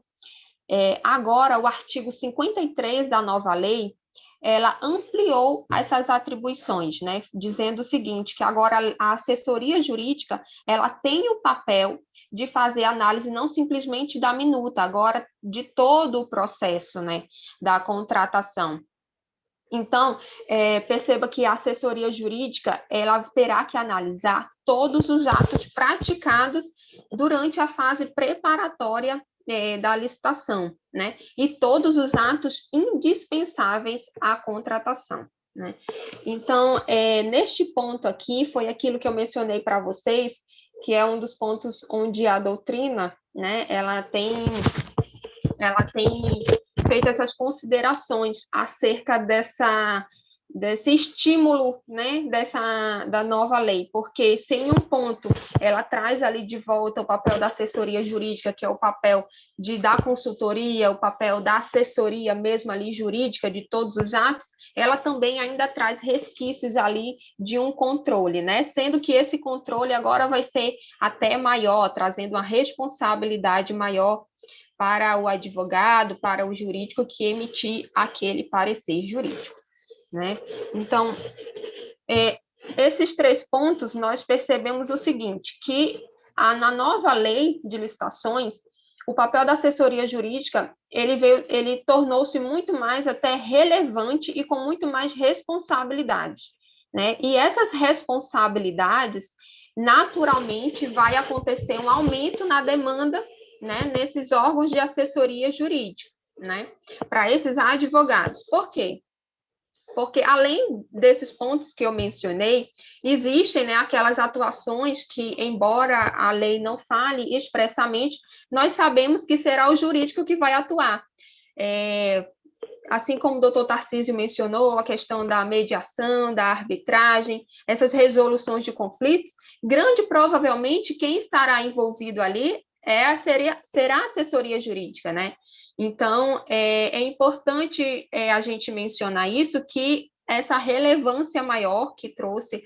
Agora, o artigo 53 da nova lei, ela ampliou essas atribuições, né, dizendo o seguinte, que agora a assessoria jurídica, ela tem o papel de fazer análise não simplesmente da minuta, agora de todo o processo, né, da contratação. Então, perceba que a assessoria jurídica, ela terá que analisar todos os atos praticados durante a fase preparatória da licitação, né? E todos os atos indispensáveis à contratação, né? Então, neste ponto aqui, foi aquilo que eu mencionei para vocês, que é um dos pontos onde a doutrina, né, ela tem feito essas considerações acerca desse estímulo, né, da nova lei, porque se em um ponto ela traz ali de volta o papel da assessoria jurídica, que é o papel de dar consultoria, o papel da assessoria mesmo ali jurídica de todos os atos, ela também ainda traz resquícios ali de um controle, né, sendo que esse controle agora vai ser até maior, trazendo uma responsabilidade maior para o advogado, para o jurídico que emitir aquele parecer jurídico, né? Então, esses 3 pontos, nós percebemos o seguinte, que na nova lei de licitações, o papel da assessoria jurídica, ele tornou-se muito mais até relevante e com muito mais responsabilidade, né? E essas responsabilidades, naturalmente, vai acontecer um aumento na demanda, né, nesses órgãos de assessoria jurídica, né, para esses advogados. Por quê? Porque, além desses pontos que eu mencionei, existem, né, aquelas atuações que, embora a lei não fale expressamente, nós sabemos que será o jurídico que vai atuar. Assim como o doutor Tarcísio mencionou, a questão da mediação, da arbitragem, essas resoluções de conflitos, grande provavelmente quem estará envolvido ali será a assessoria jurídica, né? Então, é importante a gente mencionar isso, que essa relevância maior que trouxe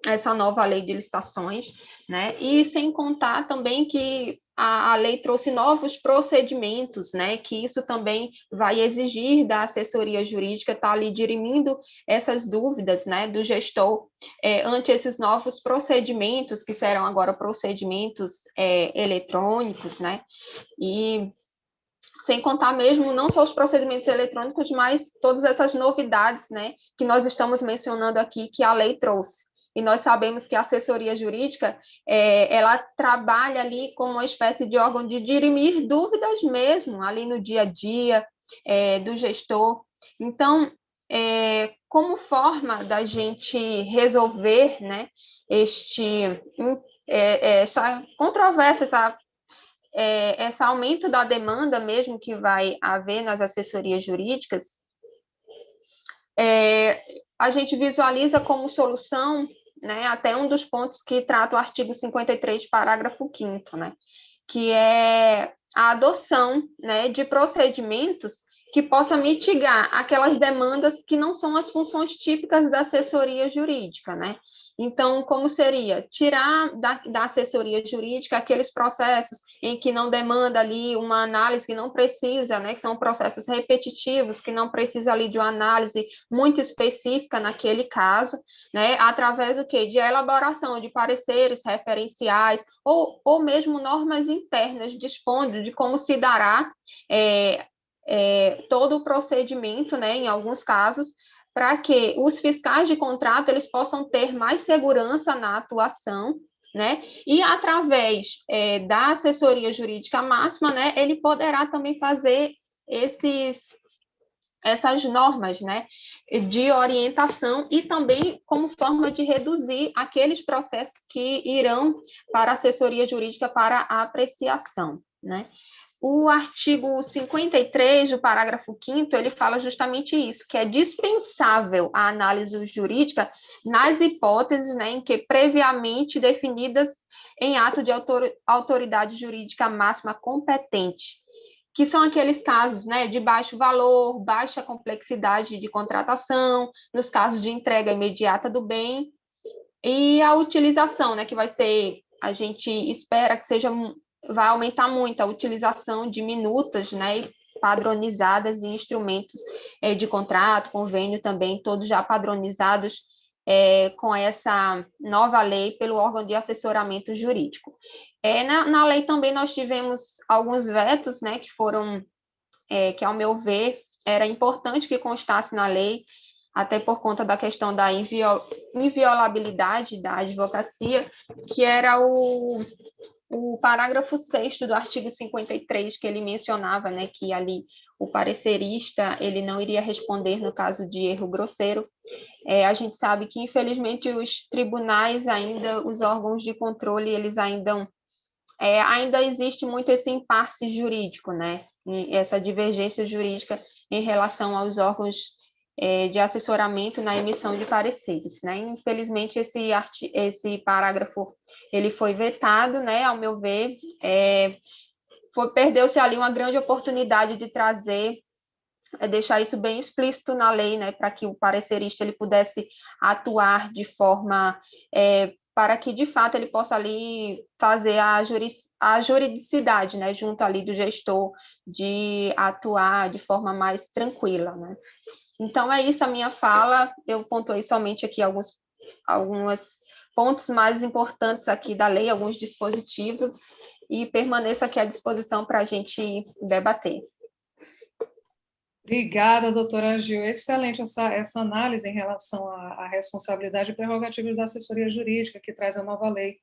essa nova lei de licitações, né? E sem contar também que a lei trouxe novos procedimentos, né? Que isso também vai exigir da assessoria jurídica estar ali dirimindo essas dúvidas, né? Do gestor ante esses novos procedimentos, que serão agora procedimentos eletrônicos, né? E sem contar mesmo não só os procedimentos eletrônicos, mas todas essas novidades, né, que nós estamos mencionando aqui, que a lei trouxe. E nós sabemos que a assessoria jurídica, ela trabalha ali como uma espécie de órgão de dirimir dúvidas mesmo, ali no dia a dia do gestor. Então, como forma da gente resolver, né, essa controvérsia, esse aumento da demanda mesmo que vai haver nas assessorias jurídicas, a gente visualiza como solução, né, até um dos pontos que trata o artigo 53, parágrafo 5º, né, que é a adoção, né, de procedimentos que possa mitigar aquelas demandas que não são as funções típicas da assessoria jurídica, né? Então, como seria? Tirar da assessoria jurídica aqueles processos em que não demanda ali uma análise, que não precisa, né, que são processos repetitivos, que não precisa ali de uma análise muito específica naquele caso, né, através do quê? De elaboração de pareceres referenciais ou mesmo normas internas, dispondo de como se dará todo o procedimento, né, em alguns casos, para que os fiscais de contrato eles possam ter mais segurança na atuação, né? E através da assessoria jurídica máxima, né, ele poderá também fazer essas normas, né, de orientação e também como forma de reduzir aqueles processos que irão para a assessoria jurídica para a apreciação, né? O artigo 53, do parágrafo 5º, ele fala justamente isso, que é dispensável a análise jurídica nas hipóteses, né, em que previamente definidas em ato de autoridade jurídica máxima competente, que são aqueles casos, né, de baixo valor, baixa complexidade de contratação, nos casos de entrega imediata do bem, e a utilização, né, que vai ser, a gente espera que vai aumentar muito a utilização de minutas, né, padronizadas em instrumentos de contrato, convênio também, todos já padronizados com essa nova lei pelo órgão de assessoramento jurídico. Na lei também nós tivemos alguns vetos, né, que foram, que ao meu ver, era importante que constasse na lei, até por conta da questão da inviolabilidade da advocacia, que era o parágrafo 6º do artigo 53, que ele mencionava, né, que ali o parecerista ele não iria responder no caso de erro grosseiro. A gente sabe que, infelizmente, os tribunais ainda, os órgãos de controle, eles ainda existe muito esse impasse jurídico, né, essa divergência jurídica em relação aos órgãos de assessoramento na emissão de pareceres, né? Infelizmente, esse parágrafo ele foi vetado, né? Ao meu ver, perdeu-se ali uma grande oportunidade de trazer, deixar isso bem explícito na lei, né? Para que o parecerista ele pudesse atuar de forma para que, de fato, ele possa ali fazer a juridicidade, né, junto ali do gestor, de atuar de forma mais tranquila, né. Então, é isso a minha fala, eu pontuei somente aqui alguns pontos mais importantes aqui da lei, alguns dispositivos, e permaneço aqui à disposição para a gente debater. Obrigada, doutora Gil. Excelente essa análise em relação à responsabilidade e prerrogativas da assessoria jurídica, que traz a nova lei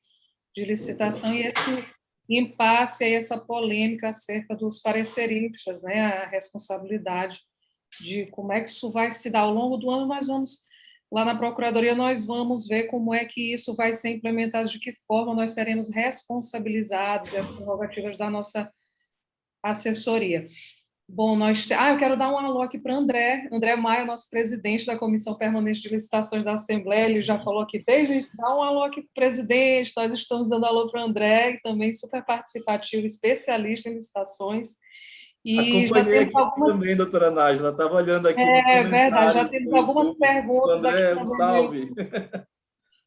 de licitação, e esse impasse, essa polêmica acerca dos pareceristas, né, a responsabilidade de como é que isso vai se dar. Ao longo do ano, nós vamos, lá na Procuradoria, nós vamos ver como é que isso vai ser implementado, de que forma nós seremos responsabilizados, as prerrogativas da nossa assessoria. Bom, eu quero dar um alô aqui para André Maia, nosso presidente da Comissão Permanente de Licitações da Assembleia. Ele já falou aqui desde isso, dá um alô aqui para o presidente. Nós estamos dando alô para o André, também super participativo, especialista em licitações. E acompanhei aqui também, doutora Nájila, estava olhando aqui nos comentários. É verdade, já temos algumas perguntas. André, aqui um salve.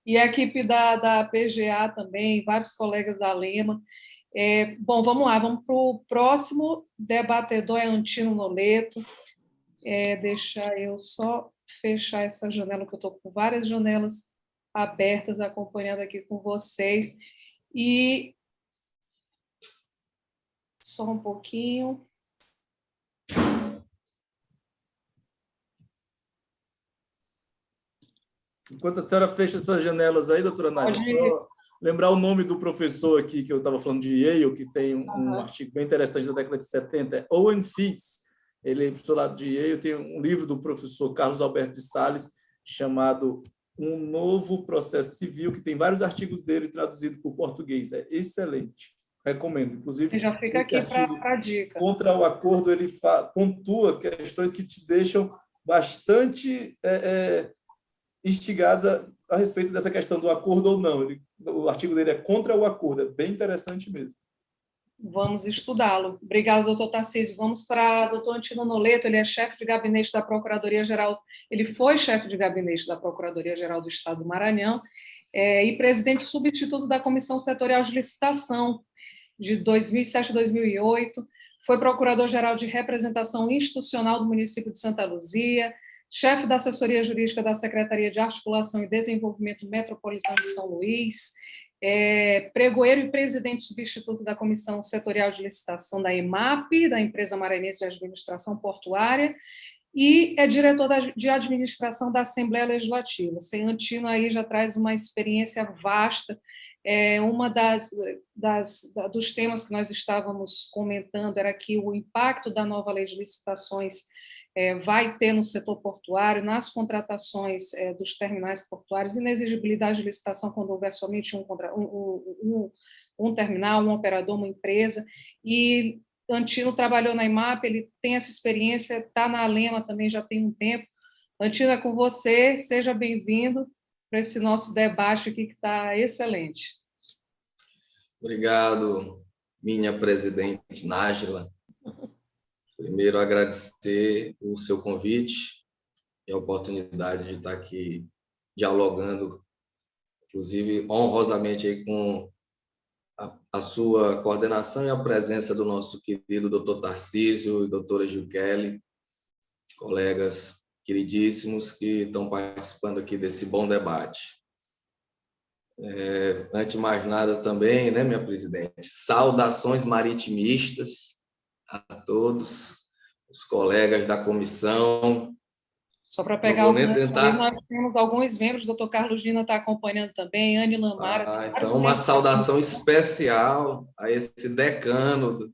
E a equipe da PGA também, vários colegas da Lema. Bom, vamos lá, vamos para o próximo debatedor, é Antino Noleto. Deixa eu só fechar essa janela, que eu estou com várias janelas abertas, acompanhando aqui com vocês. E só um pouquinho. Enquanto a senhora fecha suas janelas aí, doutora Nájila, só lembrar o nome do professor aqui, que eu estava falando de Yale, que tem um artigo bem interessante da década de 70, é Owen Fitz. Ele é professor lá de Yale, tem um livro do professor Carlos Alberto de Sales, chamado Um Novo Processo Civil, que tem vários artigos dele traduzidos para o português. É excelente. Recomendo. Inclusive, já fica aqui para a dica. Contra o acordo, ele pontua questões que te deixam bastante instigados a respeito dessa questão do acordo ou não. O artigo dele é contra o acordo, é bem interessante mesmo. Vamos estudá-lo. Obrigada, doutor Tarcísio. Vamos para o doutor Antino Noleto, ele é chefe de gabinete da Procuradoria-Geral, ele foi chefe de gabinete da Procuradoria-Geral do Estado do Maranhão e presidente substituto da Comissão Setorial de Licitação de 2007 a 2008, foi procurador-geral de representação institucional do município de Santa Luzia, chefe da assessoria jurídica da Secretaria de Articulação e Desenvolvimento Metropolitano de São Luís, pregoeiro e presidente substituto da Comissão Setorial de Licitação da EMAP, da Empresa Maranhense de Administração Portuária, e é diretor de administração da Assembleia Legislativa. Sem Antino aí já traz uma experiência vasta. Uma dos temas que nós estávamos comentando era que o impacto da nova lei de licitações vai ter no setor portuário, nas contratações dos terminais portuários, inexigibilidade de licitação quando houver somente um terminal, um operador, uma empresa. E Antino trabalhou na IMAP, ele tem essa experiência, está na Lema também já tem um tempo. Antino, é com você, seja bem-vindo para esse nosso debate aqui, que está excelente. Obrigado, minha presidente Nájila. Primeiro, agradecer o seu convite e a oportunidade de estar aqui dialogando, inclusive honrosamente aí com a sua coordenação e a presença do nosso querido doutor Tarcísio e doutora Gil Kelly, colegas queridíssimos que estão participando aqui desse bom debate. Antes de mais nada também, né, minha presidente, saudações maritimistas a todos os colegas da comissão. Só para pegar nós temos alguns membros, o doutor Carlos Dina está acompanhando também, Anne Lamara. Então, uma saudação especial a esse decano,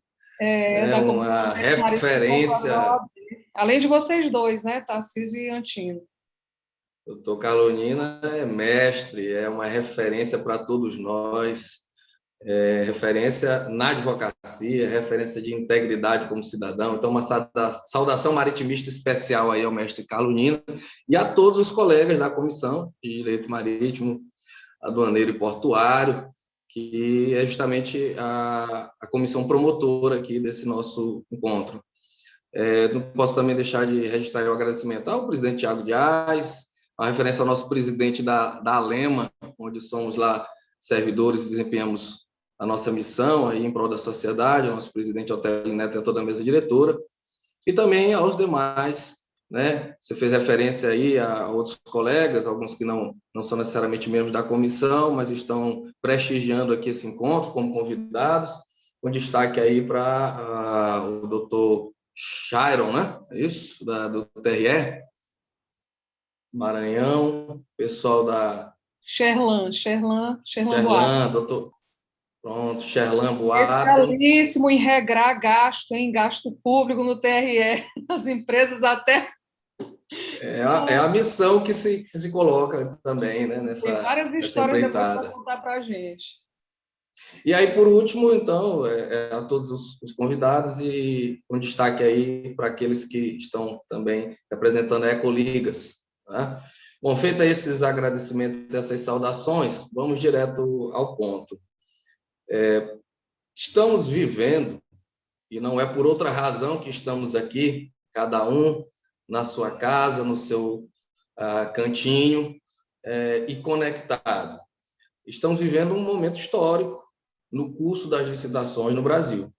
uma referência. Além de vocês dois, né, Tarcísio e Antino. Doutor Carlos Dina é mestre, é uma referência para todos nós. referência na advocacia, referência de integridade como cidadão. Então, uma saudação maritimista especial aí ao mestre Carlos Nina e a todos os colegas da Comissão de Direito Marítimo, Aduaneiro e Portuário, que é justamente a comissão promotora aqui desse nosso encontro. Não posso também deixar de registrar o agradecimento ao presidente Tiago Dias, a referência ao nosso presidente da Alema, onde somos lá servidores e desempenhamos a nossa missão aí em prol da sociedade, ao nosso presidente Otélio Neto e a toda a mesa diretora, e também aos demais, né? Você fez referência aí a outros colegas, alguns que não são necessariamente membros da comissão, mas estão prestigiando aqui esse encontro como convidados, com destaque aí para o doutor Chiron, né? Isso, do TRE, Maranhão, pessoal da... Sherlan Boatem. Doutor... Pronto, Sherlan Boatem. Especialíssimo em regrar gasto público no TRE, as empresas até... É a missão que se coloca também, né, Tem várias histórias depois para empreitada. contar para a gente. E aí, por último, então, a todos os convidados e um destaque aí para aqueles que estão também representando a Ecoligas. Tá? Bom, feita esses agradecimentos, essas saudações, vamos direto ao ponto. Estamos vivendo, e não é por outra razão que estamos aqui, cada um na sua casa, no seu cantinho, e conectado. Estamos vivendo um momento histórico no curso das licitações no Brasil.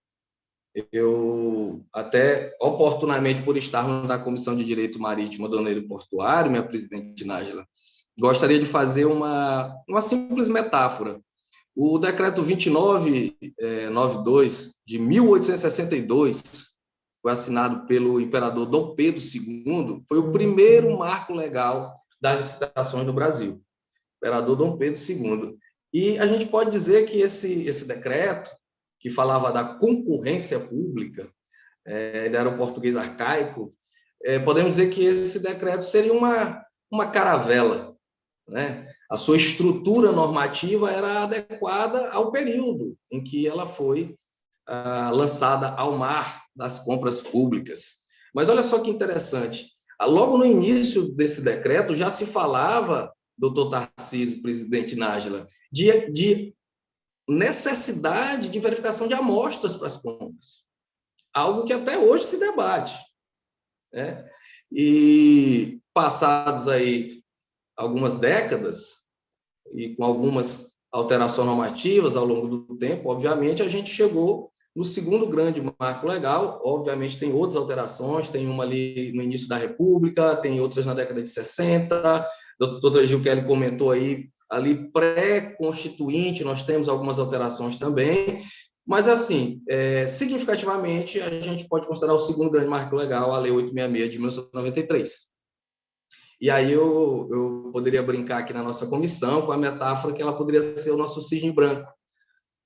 Eu, até oportunamente, por estarmos na Comissão de Direito Marítimo, Aduaneiro e Portuário, minha presidente Nájila, gostaria de fazer uma simples metáfora. O decreto 2992 de 1862, foi assinado pelo imperador Dom Pedro II, foi o primeiro marco legal das licitações no Brasil. Imperador Dom Pedro II. E a gente pode dizer que esse decreto, que falava da concorrência pública, ele era um português arcaico, podemos dizer que esse decreto seria uma caravela, né? A sua estrutura normativa era adequada ao período em que ela foi lançada ao mar das compras públicas. Mas olha só que interessante, logo no início desse decreto já se falava, doutor Tarcísio, presidente Nájila, de necessidade de verificação de amostras para as compras, algo que até hoje se debate, né? E passados aí algumas décadas, e com algumas alterações normativas ao longo do tempo, obviamente, a gente chegou no segundo grande marco legal. Obviamente, tem outras alterações, tem uma ali no início da República, tem outras na década de 60, a doutora Gil Kelly comentou aí, ali pré-constituinte, nós temos algumas alterações também, mas, assim, significativamente, a gente pode considerar o segundo grande marco legal, a Lei 866 de 1993. E aí eu poderia brincar aqui na nossa comissão com a metáfora que ela poderia ser o nosso cisne branco,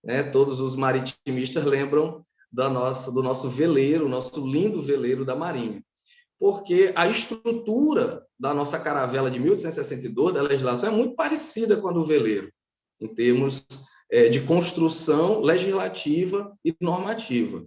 né? Todos os maritimistas lembram do nosso veleiro, nosso lindo veleiro da Marinha, porque a estrutura da nossa caravela de 1862, da legislação, é muito parecida com a do veleiro, em termos de construção legislativa e normativa.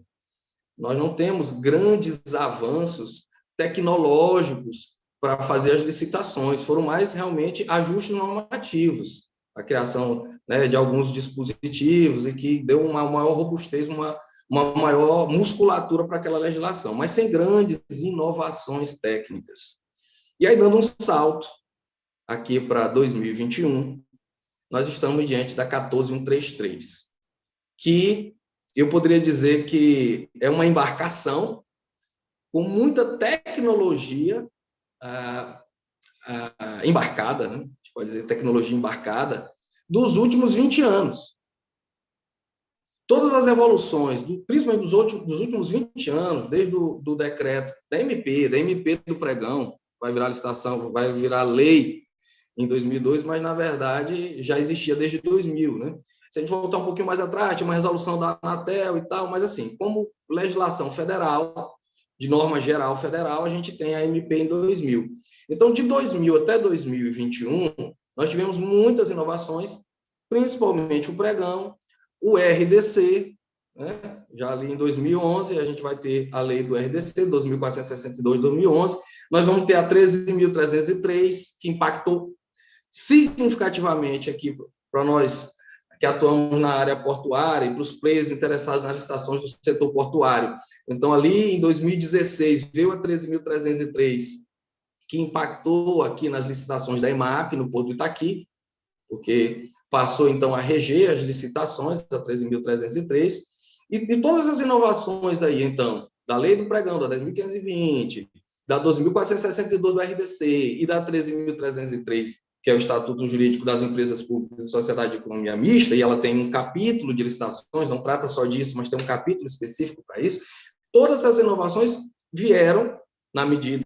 Nós não temos grandes avanços tecnológicos para fazer as licitações, foram mais realmente ajustes normativos, a criação, né, de alguns dispositivos e que deu uma maior robustez, uma maior musculatura para aquela legislação, mas sem grandes inovações técnicas. E aí, dando um salto aqui para 2021, nós estamos diante da 14133, que eu poderia dizer que é uma embarcação com muita tecnologia embarcada, né? A gente pode dizer tecnologia embarcada, dos últimos 20 anos. Todas as evoluções, principalmente dos últimos 20 anos, desde o decreto da MP do pregão, vai virar licitação, vai virar lei em 2002, mas, na verdade, já existia desde 2000, né? Se a gente voltar um pouquinho mais atrás, tinha uma resolução da Anatel e tal, mas, assim, como legislação federal, de norma geral federal, a gente tem a MP em 2000. Então, de 2000 até 2021, nós tivemos muitas inovações, principalmente o pregão, o RDC, né? Já ali em 2011, a gente vai ter a lei do RDC, 2462 de 2011, nós vamos ter a 13.303, que impactou significativamente aqui para nós que atuamos na área portuária e para os players interessados nas licitações do setor portuário. Então, ali em 2016, veio a 13.303, que impactou aqui nas licitações da EMAP, no Porto do Itaqui, porque passou, então, a reger as licitações, a 13.303, e todas as inovações aí, então, da Lei do Pregão, da 10.520, da 12.462 do RDC e da 13.303, que é o Estatuto Jurídico das Empresas Públicas e Sociedade de Economia Mista, e ela tem um capítulo de licitações, não trata só disso, mas tem um capítulo específico para isso. Todas essas inovações vieram, na medida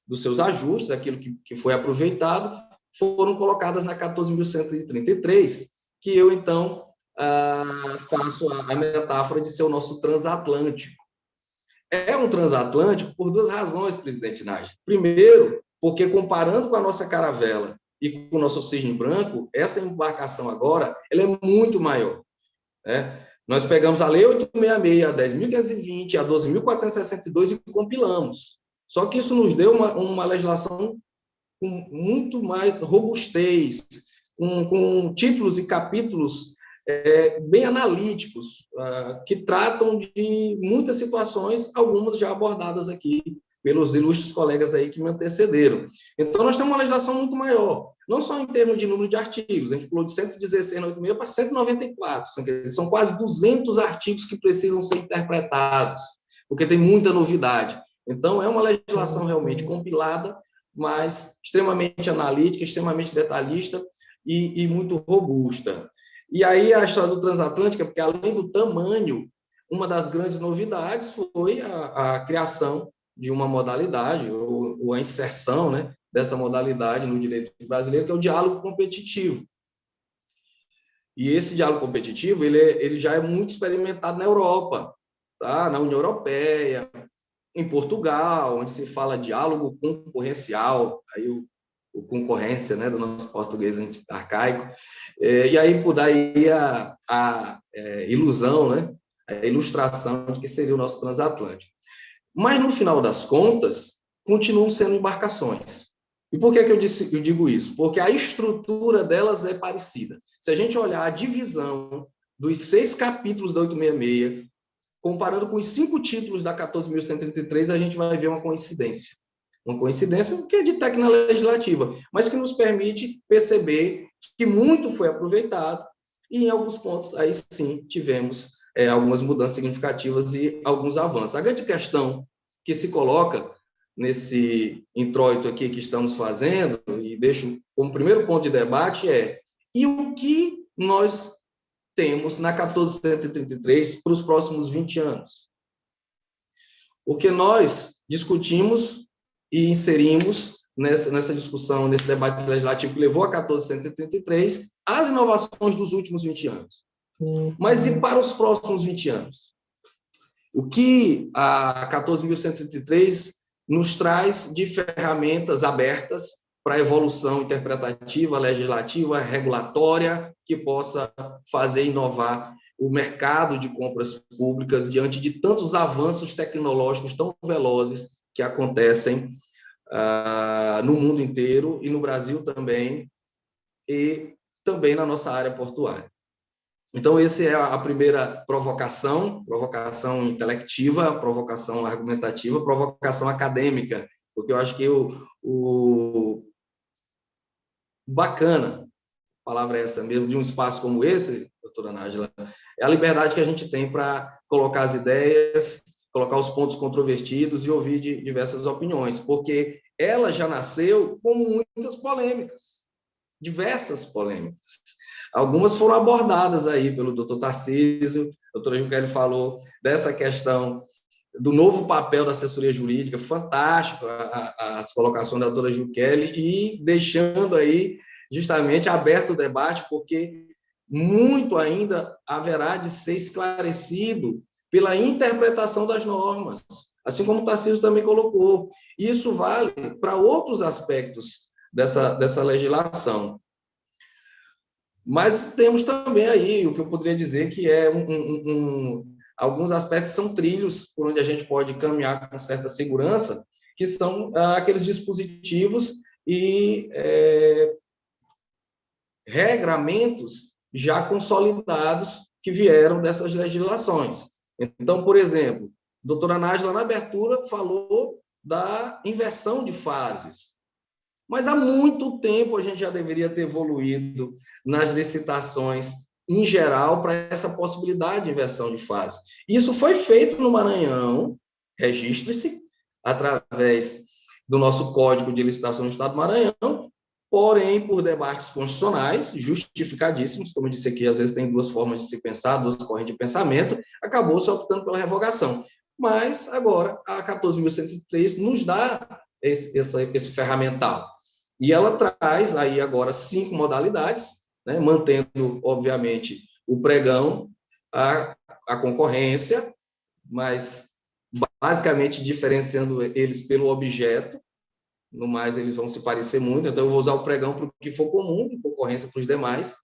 dos seus ajustes, aquilo que foi aproveitado, foram colocadas na 14.133, que eu, então, faço a metáfora de ser o nosso transatlântico. É um transatlântico por duas razões, presidente Nájila. Primeiro, porque comparando com a nossa caravela e com o nosso cisne branco, essa embarcação agora ela é muito maior, né? Nós pegamos a Lei 866, a 10.520, a 12.462 e compilamos. Só que isso nos deu uma legislação com muito mais robustez, com títulos e capítulos bem analíticos, que tratam de muitas situações, algumas já abordadas aqui pelos ilustres colegas aí que me antecederam. Então, nós temos uma legislação muito maior, não só em termos de número de artigos, a gente pulou de 116 na 86 para 194, são quase 200 artigos que precisam ser interpretados, porque tem muita novidade. Então, é uma legislação realmente compilada, mas extremamente analítica, extremamente detalhista e muito robusta. E aí a história do transatlântica, porque além do tamanho, uma das grandes novidades foi a criação de uma modalidade, ou a inserção, né, dessa modalidade no direito brasileiro, que é o diálogo competitivo. E esse diálogo competitivo ele já é muito experimentado na Europa, tá? Na União Europeia, em Portugal, onde se fala diálogo concorrencial, aí o concorrência, né, do nosso português arcaico, e aí por daí a ilusão, né, a ilustração de que seria o nosso transatlântico. Mas, no final das contas, continuam sendo embarcações. E por que eu digo isso? Porque a estrutura delas é parecida. Se a gente olhar a divisão dos 6 capítulos da 866, comparando com os 5 títulos da 14.133, a gente vai ver uma coincidência. Uma coincidência que é de técnica legislativa, mas que nos permite perceber que muito foi aproveitado e, em alguns pontos, aí sim, tivemos algumas mudanças significativas e alguns avanços. A grande questão que se coloca nesse introito aqui que estamos fazendo, e deixo como primeiro ponto de debate, e o que nós temos na 1433 para os próximos 20 anos? Porque nós discutimos e inserimos nessa discussão, nesse debate legislativo que levou a 1433, as inovações dos últimos 20 anos. Mas e para os próximos 20 anos? O que a 14.133 nos traz de ferramentas abertas para a evolução interpretativa, legislativa, regulatória, que possa fazer inovar o mercado de compras públicas diante de tantos avanços tecnológicos tão velozes que acontecem no mundo inteiro e no Brasil também, e também na nossa área portuária. Então, essa é a primeira provocação intelectiva, provocação argumentativa, provocação acadêmica, porque eu acho que o bacana, a palavra é essa mesmo, de um espaço como esse, doutora Nájila, é a liberdade que a gente tem para colocar as ideias, colocar os pontos controvertidos e ouvir de diversas opiniões, porque ela já nasceu com muitas polêmicas, diversas polêmicas. Algumas foram abordadas aí pelo doutor Tarcísio, a doutora Juqueli falou dessa questão do novo papel da assessoria jurídica, fantástico as colocações da doutora Juqueli, e deixando aí justamente aberto o debate, porque muito ainda haverá de ser esclarecido pela interpretação das normas, assim como o Tarcísio também colocou. Isso vale para outros aspectos dessa legislação. Mas temos também aí o que eu poderia dizer que é alguns aspectos são trilhos por onde a gente pode caminhar com certa segurança, que são aqueles dispositivos e regramentos já consolidados que vieram dessas legislações. Então, por exemplo, a doutora Nájila, na abertura, falou da inversão de fases. Mas há muito tempo a gente já deveria ter evoluído nas licitações em geral para essa possibilidade de inversão de fase. Isso foi feito no Maranhão, registre-se, através do nosso Código de Licitação do Estado do Maranhão, porém, por debates constitucionais, justificadíssimos, como eu disse aqui, às vezes tem duas formas de se pensar, duas correntes de pensamento, acabou-se optando pela revogação. Mas, agora, a 14.103 nos dá esse ferramental. E ela traz aí agora 5 modalidades, né, mantendo, obviamente, o pregão, a concorrência, mas basicamente diferenciando eles pelo objeto. No mais, eles vão se parecer muito, então eu vou usar o pregão para o que for comum, e concorrência para os demais,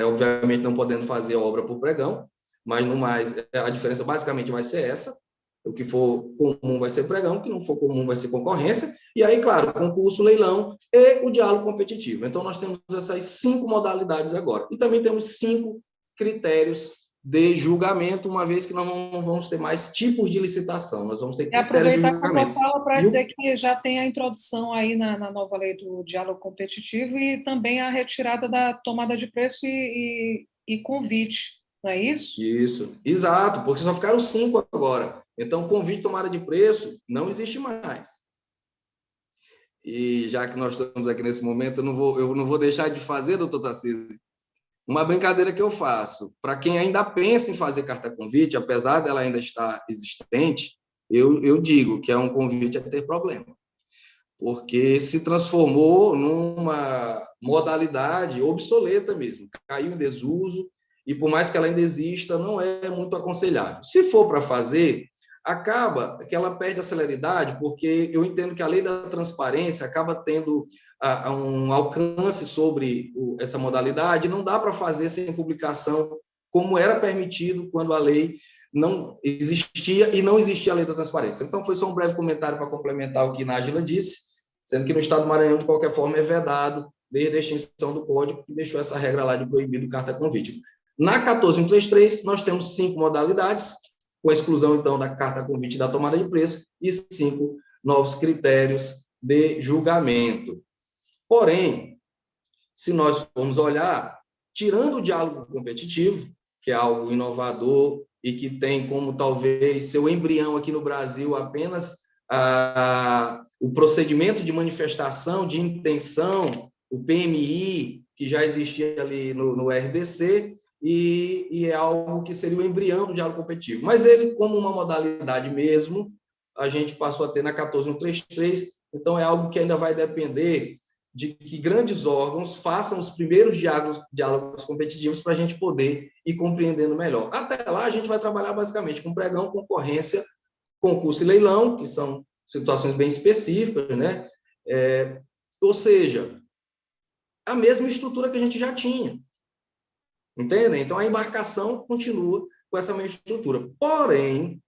obviamente não podendo fazer obra por pregão, mas no mais, a diferença basicamente vai ser essa. O que for comum vai ser pregão, o que não for comum vai ser concorrência, e aí, claro, concurso, leilão e o diálogo competitivo. Então, nós temos essas 5 modalidades agora. E também temos 5 critérios de julgamento, uma vez que nós não vamos ter mais tipos de licitação, nós vamos ter critérios de julgamento. Aproveitar a fala para dizer que já tem a introdução aí na nova lei do diálogo competitivo e também a retirada da tomada de preço e convite, não é isso? Isso, exato, porque só ficaram 5 agora. Então, convite, tomada de preço, não existe mais. E já que nós estamos aqui nesse momento, eu não vou deixar de fazer, doutor Tarcísio, uma brincadeira que eu faço. Para quem ainda pensa em fazer carta convite, apesar dela ainda estar existente, eu digo que é um convite a ter problema. Porque se transformou numa modalidade obsoleta mesmo, caiu em desuso, e por mais que ela ainda exista, não é muito aconselhável. Se for para fazer, acaba que ela perde a celeridade, porque eu entendo que a lei da transparência acaba tendo um alcance sobre essa modalidade, não dá para fazer sem publicação, como era permitido quando a lei não existia e não existia a lei da transparência. Então, foi só um breve comentário para complementar o que Nájila disse, sendo que no Estado do Maranhão, de qualquer forma, é vedado desde a extinção do Código, que deixou essa regra lá de proibido carta convite. Na 14.133, nós temos 5 modalidades, com a exclusão, então, da carta convite da tomada de preço e 5 novos critérios de julgamento. Porém, se nós formos olhar, tirando o diálogo competitivo, que é algo inovador e que tem como, talvez, seu embrião aqui no Brasil apenas o procedimento de manifestação de intenção, o PMI, que já existia ali no RDC, e é algo que seria o embrião do diálogo competitivo. Mas ele, como uma modalidade mesmo, a gente passou a ter na 14.133, então é algo que ainda vai depender de que grandes órgãos façam os primeiros diálogos competitivos para a gente poder ir compreendendo melhor. Até lá, a gente vai trabalhar basicamente com pregão, concorrência, concurso e leilão, que são situações bem específicas, né? Ou seja, a mesma estrutura que a gente já tinha. Entendem? Então, a embarcação continua com essa mesma estrutura. Porém,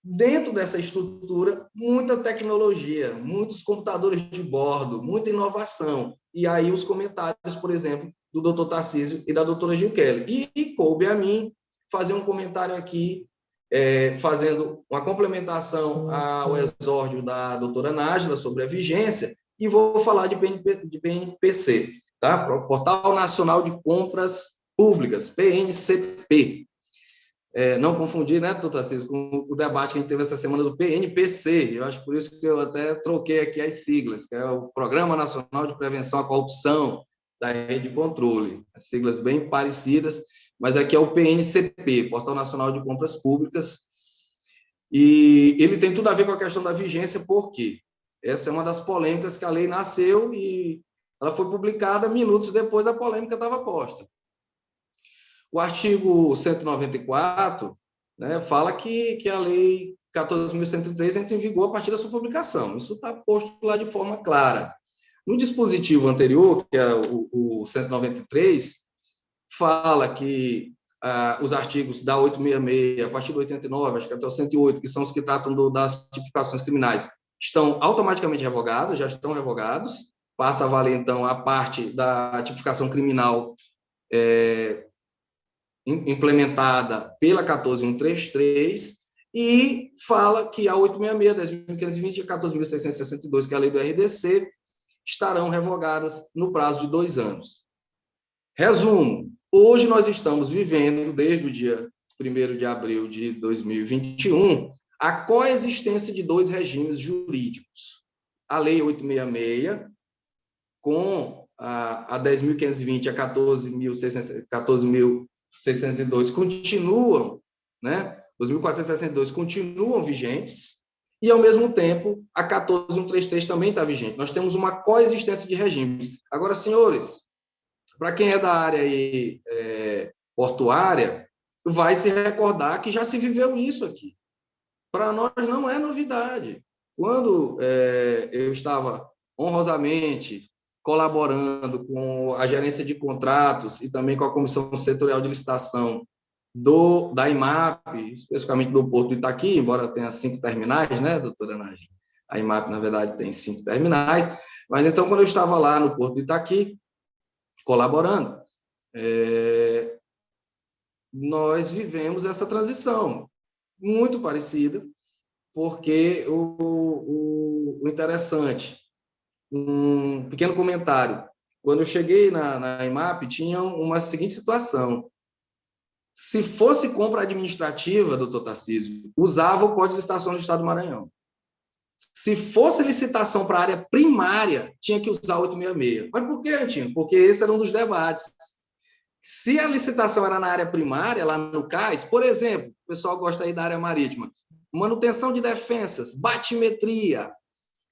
dentro dessa estrutura, muita tecnologia, muitos computadores de bordo, muita inovação. E aí os comentários, por exemplo, do doutor Tarcísio e da doutora Gil Kelly. E coube a mim fazer um comentário aqui, fazendo uma complementação ao exórdio da doutora Nájila sobre a vigência, e vou falar de PNPC, tá? Portal Nacional de Compras Públicas, PNCP. Não confundir, né, doutor Tarcísio, com o debate que a gente teve essa semana do PNPC. Eu acho por isso que eu até troquei aqui as siglas, que é o Programa Nacional de Prevenção à Corrupção da Rede de Controle. As siglas bem parecidas, mas aqui é o PNCP, Portal Nacional de Compras Públicas. E ele tem tudo a ver com a questão da vigência, porque essa é uma das polêmicas que a lei nasceu e ela foi publicada minutos depois a polêmica estava posta. O artigo 194, né, fala que a lei 14.103 entra em vigor a partir da sua publicação. Isso está posto lá de forma clara. No dispositivo anterior, que é o 193, fala que os artigos da 866, a partir do 89, acho que até o 108, que são os que tratam das tipificações criminais, estão automaticamente revogados, já estão revogados, passa a valer, então, a parte da tipificação criminal implementada pela 14.133, e fala que a 866, 10.520 e a 14.662, que é a lei do RDC, estarão revogadas no prazo de 2 anos. Resumo, hoje nós estamos vivendo, desde o dia 1º de abril de 2021, a coexistência de 2 regimes jurídicos. A Lei 866, com a 10.520 e a 14.602 continuam, né? 2.462 continuam vigentes, e, ao mesmo tempo, a 14.133 também está vigente. Nós temos uma coexistência de regimes. Agora, senhores, para quem é da área aí, portuária, vai se recordar que já se viveu isso aqui. Para nós não é novidade. Quando eu estava honrosamente colaborando com a gerência de contratos e também com a Comissão Setorial de Licitação da IMAP, especificamente do Porto do Itaqui, embora tenha 5 terminais, né, doutora Nájila? A IMAP, na verdade, tem 5 terminais, mas então, quando eu estava lá no Porto do Itaqui, colaborando, nós vivemos essa transição muito parecida, porque o interessante, um pequeno comentário, quando eu cheguei na IMAP, tinha uma seguinte situação: se fosse compra administrativa, doutor Tarcísio, usava o Código de Licitação do Estado do Maranhão. Se fosse licitação para a área primária, tinha que usar 866. Mas por que, Antinho? Porque esse era um dos debates. Se a licitação era na área primária, lá no CAIS, por exemplo, o pessoal gosta aí da área marítima, manutenção de defensas, batimetria,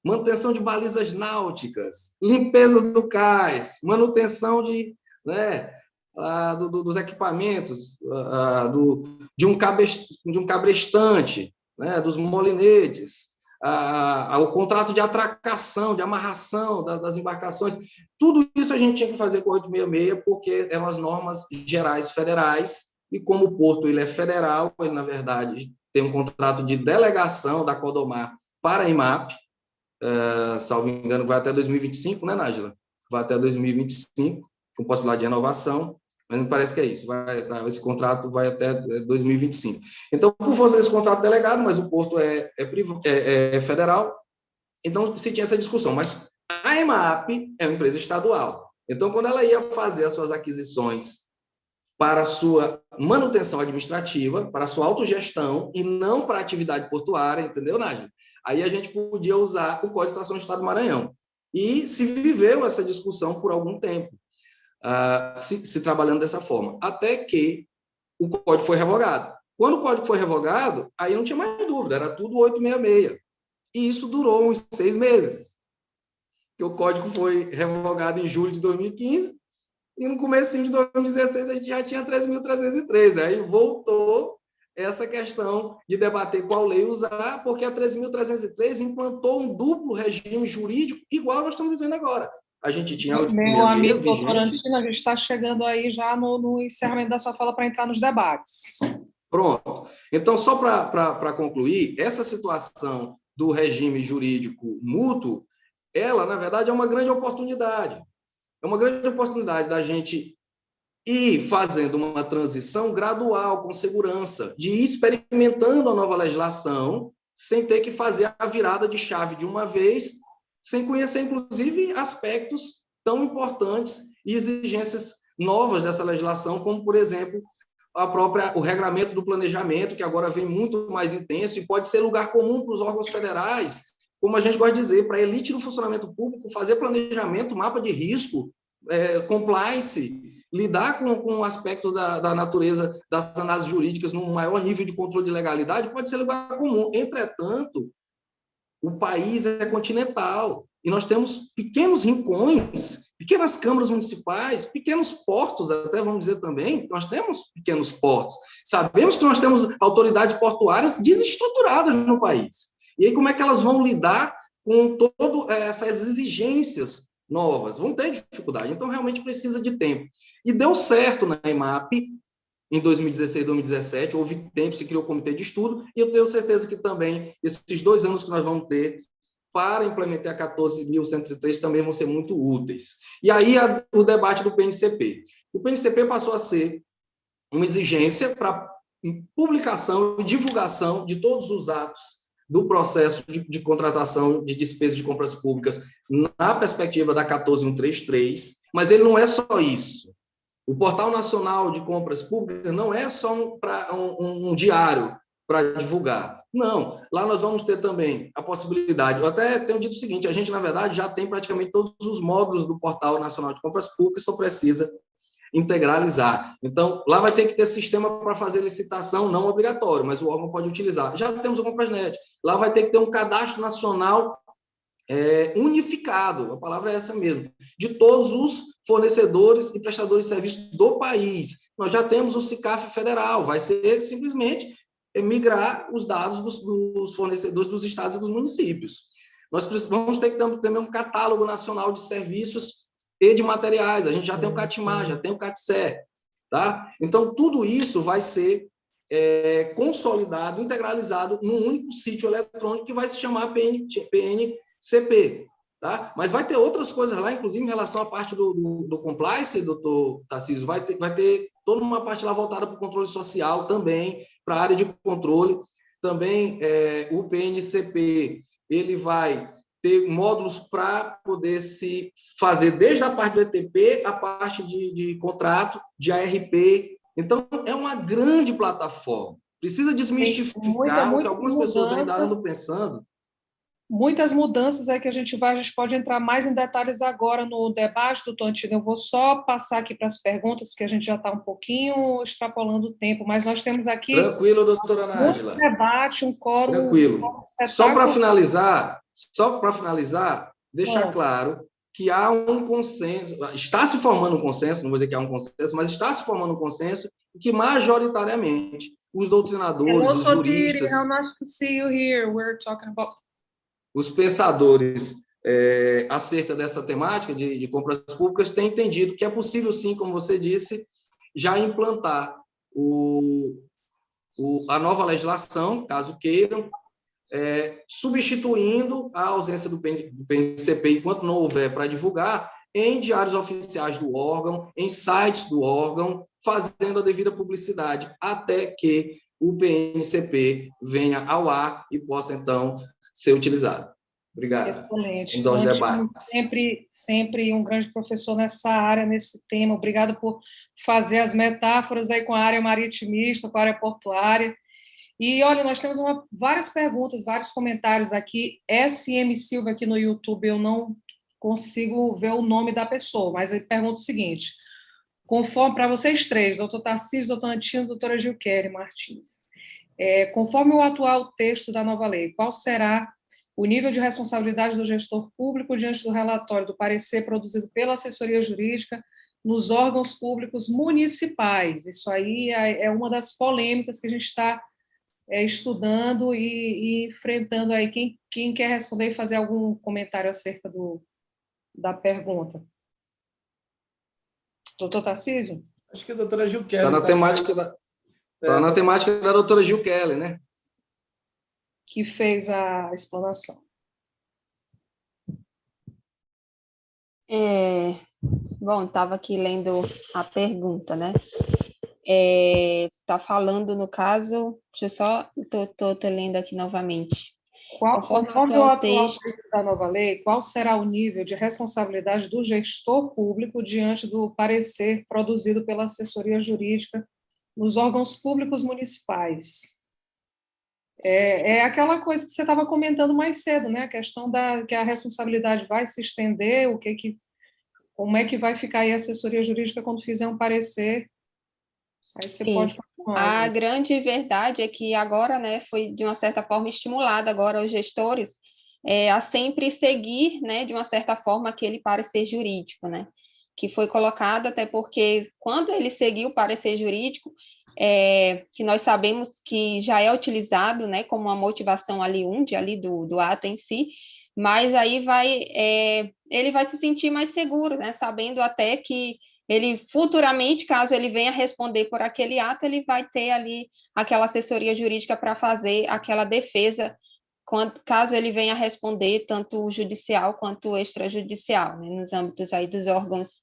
manutenção de balizas náuticas, limpeza do cais, manutenção de, dos equipamentos, de um cabrestante, dos molinetes, o contrato de atracação, de amarração das embarcações, tudo isso a gente tinha que fazer com 866, porque eram as normas gerais federais, e como o Porto ele é federal, ele, na verdade, tem um contrato de delegação da Codomar para a IMAP, salvo engano, vai até 2025, né, Nájila? Vai até 2025, com possibilidade de renovação, mas me parece que é isso, esse contrato vai até 2025. Então, por força desse contrato delegado, mas o Porto é federal, então se tinha essa discussão, mas a EMAP é uma empresa estadual. Então, quando ela ia fazer as suas aquisições para a sua manutenção administrativa, para a sua autogestão, e não para a atividade portuária, entendeu, Nájila? Aí a gente podia usar o Código de Licitação do Estado do Maranhão. E se viveu essa discussão por algum tempo, se trabalhando dessa forma, até que o código foi revogado. Quando o código foi revogado, aí não tinha mais dúvida, era tudo 866. E isso durou uns 6 meses. Que o código foi revogado em julho de 2015, e no comecinho de 2016 a gente já tinha 13.313. Aí voltou essa questão de debater qual lei usar, porque a 13.303 implantou um duplo regime jurídico igual nós estamos vivendo agora. A gente tinha... Meu amigo, doutor Antino, a gente está chegando aí já no encerramento da sua fala para entrar nos debates. Pronto. Então, só para concluir, essa situação do regime jurídico mútuo, ela, na verdade, é uma grande oportunidade. É uma grande oportunidade da gente ir fazendo uma transição gradual, com segurança, de ir experimentando a nova legislação, sem ter que fazer a virada de chave de uma vez, sem conhecer, inclusive, aspectos tão importantes e exigências novas dessa legislação, como, por exemplo, o regramento do planejamento, que agora vem muito mais intenso e pode ser lugar comum para os órgãos federais, como a gente gosta de dizer, para a elite do funcionamento público, fazer planejamento, mapa de risco, compliance, lidar com aspectos da natureza das análises jurídicas num maior nível de controle de legalidade, pode ser lugar comum. Entretanto, o país é continental e nós temos pequenos rincões, pequenas câmaras municipais, pequenos portos, até vamos dizer também, nós temos pequenos portos. Sabemos que nós temos autoridades portuárias desestruturadas no país. E aí como é que elas vão lidar com todas essas exigências novas, vão ter dificuldade. Então, realmente precisa de tempo. E deu certo na EMAP, em 2016, 2017, houve tempo, se criou o comitê de estudo, e eu tenho certeza que também esses 2 anos que nós vamos ter para implementar a 14.103 também vão ser muito úteis. E aí, o debate do PNCP. O PNCP passou a ser uma exigência para publicação e divulgação de todos os atos do processo de contratação de despesas de compras públicas na perspectiva da 14.133, mas ele não é só isso. O Portal Nacional de Compras Públicas não é só um diário para divulgar. Não, lá nós vamos ter também a possibilidade, eu até tenho dito o seguinte, a gente, na verdade, já tem praticamente todos os módulos do Portal Nacional de Compras Públicas, só precisa integralizar. Então, lá vai ter que ter sistema para fazer licitação, não obrigatório, mas o órgão pode utilizar. Já temos o Comprasnet. Lá vai ter que ter um cadastro nacional unificado, a palavra é essa mesmo, de todos os fornecedores e prestadores de serviços do país. Nós já temos o CICAF federal, vai ser simplesmente migrar os dados dos fornecedores dos estados e dos municípios. Nós vamos ter que ter também um catálogo nacional de serviços e de materiais. A gente já tem o CATMAR, já tem o CATCE, tá? Então, tudo isso vai ser consolidado, integralizado num único sítio eletrônico que vai se chamar PNCP, tá? Mas vai ter outras coisas lá, inclusive em relação à parte do compliance, doutor Tarcísio, vai ter toda uma parte lá voltada para o controle social também, para a área de controle. Também o PNCP, ele vai ter módulos para poder se fazer desde a parte do ETP, a parte de contrato, de ARP. Então, é uma grande plataforma. Precisa desmistificar o que algumas pessoas ainda andam pensando. Muitas mudanças aí que a gente pode entrar mais em detalhes agora no debate, doutor Antino. Eu vou só passar aqui para as perguntas, porque a gente já está um pouquinho extrapolando o tempo, mas nós temos aqui... Tranquilo, doutora Nájila. Um debate, um quórum... Tranquilo. Só para finalizar, deixar claro que há um consenso, está se formando um consenso, não vou dizer que há um consenso, mas está se formando um consenso que, majoritariamente, os doutrinadores, os juristas... How nice to see you here. We're talking about... Os pensadores acerca dessa temática de compras públicas têm entendido que é possível, sim, como você disse, já implantar a nova legislação, caso queiram, substituindo a ausência do PNCP, enquanto não houver para divulgar, em diários oficiais do órgão, em sites do órgão, fazendo a devida publicidade, até que o PNCP venha ao ar e possa, então, ser utilizado. Obrigado. Excelente. Vamos aos debates. Sempre um grande professor nessa área, nesse tema. Obrigado por fazer as metáforas aí com a área maritimista, com a área portuária. E, olha, nós temos várias perguntas, vários comentários aqui. SM Silva aqui no YouTube, eu não consigo ver o nome da pessoa, mas ele pergunta o seguinte, conforme, para vocês três, doutor Tarcísio, doutor Antino, doutora Gilquere Martins, conforme o atual texto da nova lei, qual será o nível de responsabilidade do gestor público diante do relatório do parecer produzido pela assessoria jurídica nos órgãos públicos municipais? Isso aí é uma das polêmicas que a gente está estudando e enfrentando aí. Quem quer responder e fazer algum comentário acerca da pergunta? Doutor Tarcísio? Acho que a doutora Gil Kelly... Está na temática da doutora Gil Kelly, né? Que fez a explanação. Bom, estava aqui lendo a pergunta, né? Está falando, no caso, deixa eu só, estou lendo aqui novamente. Conforme o atual texto da nova lei, qual será o nível de responsabilidade do gestor público diante do parecer produzido pela assessoria jurídica nos órgãos públicos municipais? É aquela coisa que você estava comentando mais cedo, né? A questão que a responsabilidade vai se estender, como é que vai ficar aí a assessoria jurídica quando fizer um parecer? Aí você pode continuar. A grande verdade é que agora, né, foi de uma certa forma estimulada agora os gestores a sempre seguir, né, de uma certa forma aquele parecer jurídico, né? Que foi colocado até porque quando ele seguiu o parecer jurídico, que nós sabemos que já é utilizado, né, como uma motivação ali do ato em si, mas aí ele vai se sentir mais seguro, né? Sabendo até que ele futuramente, caso ele venha responder por aquele ato, ele vai ter ali aquela assessoria jurídica para fazer aquela defesa, caso ele venha responder tanto judicial quanto extrajudicial, né? Nos âmbitos aí dos órgãos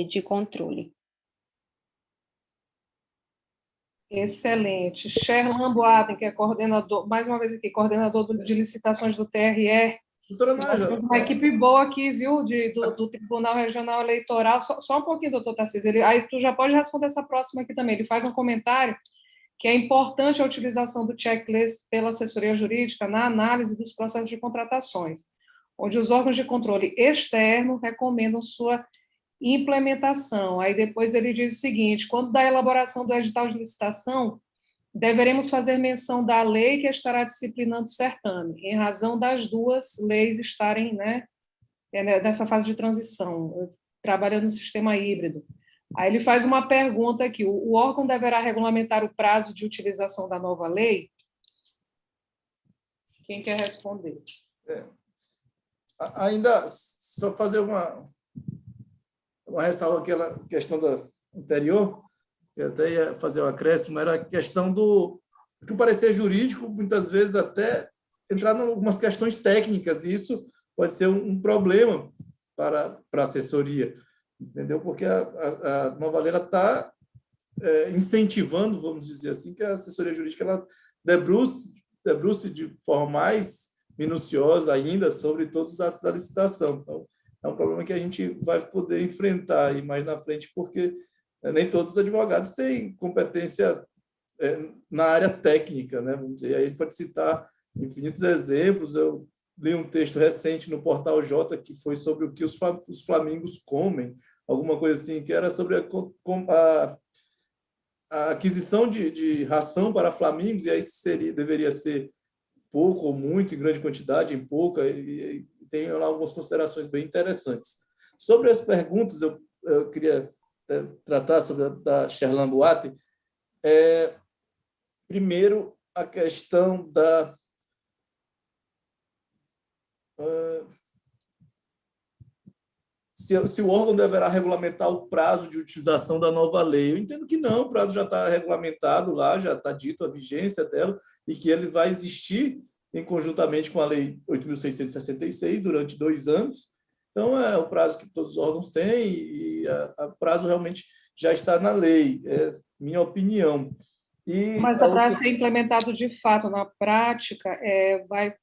de controle. Excelente. Sherlan Boaten, que é coordenador, mais uma vez aqui, coordenador de licitações do TRE. Doutora Nájila, Nós temos uma equipe boa aqui, viu, do Tribunal Regional Eleitoral. Só um pouquinho, doutor Tarcísio. Aí tu já pode responder essa próxima aqui também. Ele faz um comentário que é importante a utilização do checklist pela assessoria jurídica na análise dos processos de contratações, onde os órgãos de controle externo recomendam sua implementação. Aí depois ele diz o seguinte: quando da elaboração do edital de licitação, deveremos fazer menção da lei que estará disciplinando o certame, em razão das duas leis estarem, né, nessa fase de transição, trabalhando no sistema híbrido. Aí ele faz uma pergunta aqui: o órgão deverá regulamentar o prazo de utilização da nova lei? Quem quer responder? Ainda, só fazer uma ressalva àquela questão da anterior, que eu até ia fazer um acréscimo, era a questão que o parecer jurídico, muitas vezes, até entrar em algumas questões técnicas, e isso pode ser um problema para a assessoria, entendeu? Porque a nova lei está incentivando, vamos dizer assim, que a assessoria jurídica ela debruce de forma mais minuciosa ainda sobre todos os atos da licitação. Então, é um problema que a gente vai poder enfrentar aí mais na frente, porque nem todos os advogados têm competência na área técnica, né? Vamos dizer, aí a gente pode citar infinitos exemplos. Eu li um texto recente no Portal J que foi sobre o que os flamingos comem, alguma coisa assim, que era sobre a aquisição de ração para flamingos, e aí deveria ser pouco ou muito, em grande quantidade, em pouca, e tem lá algumas considerações bem interessantes. Sobre as perguntas, eu queria tratar sobre a da Sherlan Boaten. Primeiro, a questão da se o órgão deverá regulamentar o prazo de utilização da nova lei. Eu entendo que não, o prazo já está regulamentado lá, já está dito a vigência dela, e que ele vai existir conjuntamente com a Lei 8.666 durante 2 anos. Então, é o prazo que todos os órgãos têm, e o prazo realmente já está na lei, é minha opinião. Mas para ser implementado de fato na prática, vai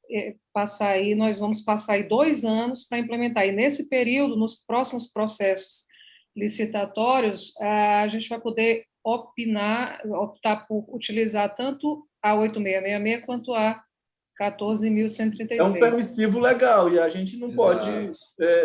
passar aí, nós vamos passar aí 2 anos para implementar. E nesse período, nos próximos processos licitatórios, a gente vai poder optar por utilizar tanto a 8666 quanto a 14.133. É um permissivo legal, e a gente não pode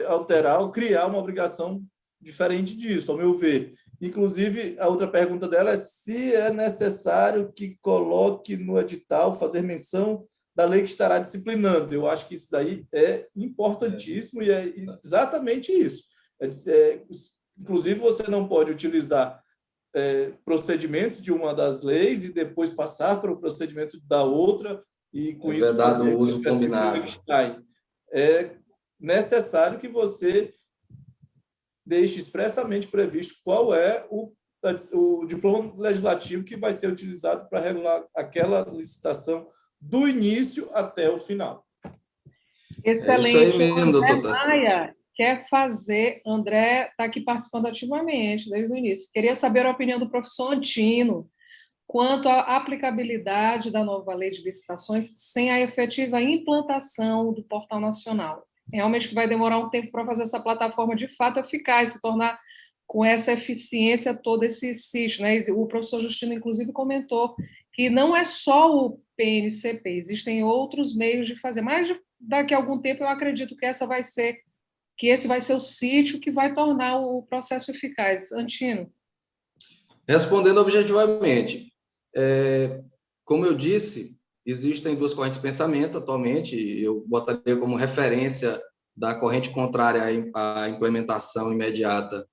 alterar ou criar uma obrigação diferente disso, ao meu ver. Inclusive, a outra pergunta dela é se é necessário que coloque no edital fazer menção da lei que estará disciplinando. Eu acho que isso daí é importantíssimo, e é exatamente isso. Inclusive, você não pode utilizar procedimentos de uma das leis e depois passar para o procedimento da outra, e com isso fazer o uso combinado. É necessário que você deixe expressamente previsto qual é o diploma legislativo que vai ser utilizado para regular aquela licitação do início até o final. Excelente. É isso aí mesmo, doutor Maia quer fazer, André está aqui participando ativamente desde o início. Queria saber a opinião do professor Antino quanto à aplicabilidade da nova lei de licitações sem a efetiva implantação do Portal Nacional. Realmente que vai demorar um tempo para fazer essa plataforma de fato eficaz, se tornar com essa eficiência todo esse sítio, né? O professor Justino, inclusive, comentou que não é só o PNCP, existem outros meios de fazer, mas daqui a algum tempo eu acredito que esse vai ser o sítio que vai tornar o processo eficaz. Antino. Respondendo objetivamente, como eu disse, existem 2 correntes de pensamento atualmente. Eu botaria como referência da corrente contrária à implementação imediata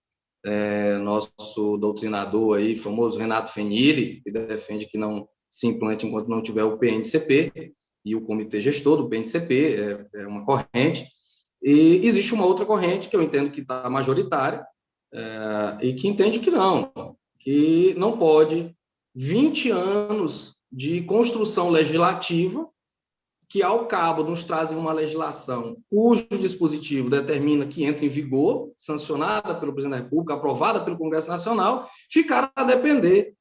nosso doutrinador aí, famoso Renato Fenili, que defende que não se implante enquanto não tiver o PNCP. e o comitê gestor do PNCP, é uma corrente, e existe uma outra corrente que eu entendo que está majoritária, e que entende que não pode 20 anos de construção legislativa que, ao cabo, nos trazem uma legislação cujo dispositivo determina que entra em vigor, sancionada pelo Presidente da República, aprovada pelo Congresso Nacional, ficar a depender,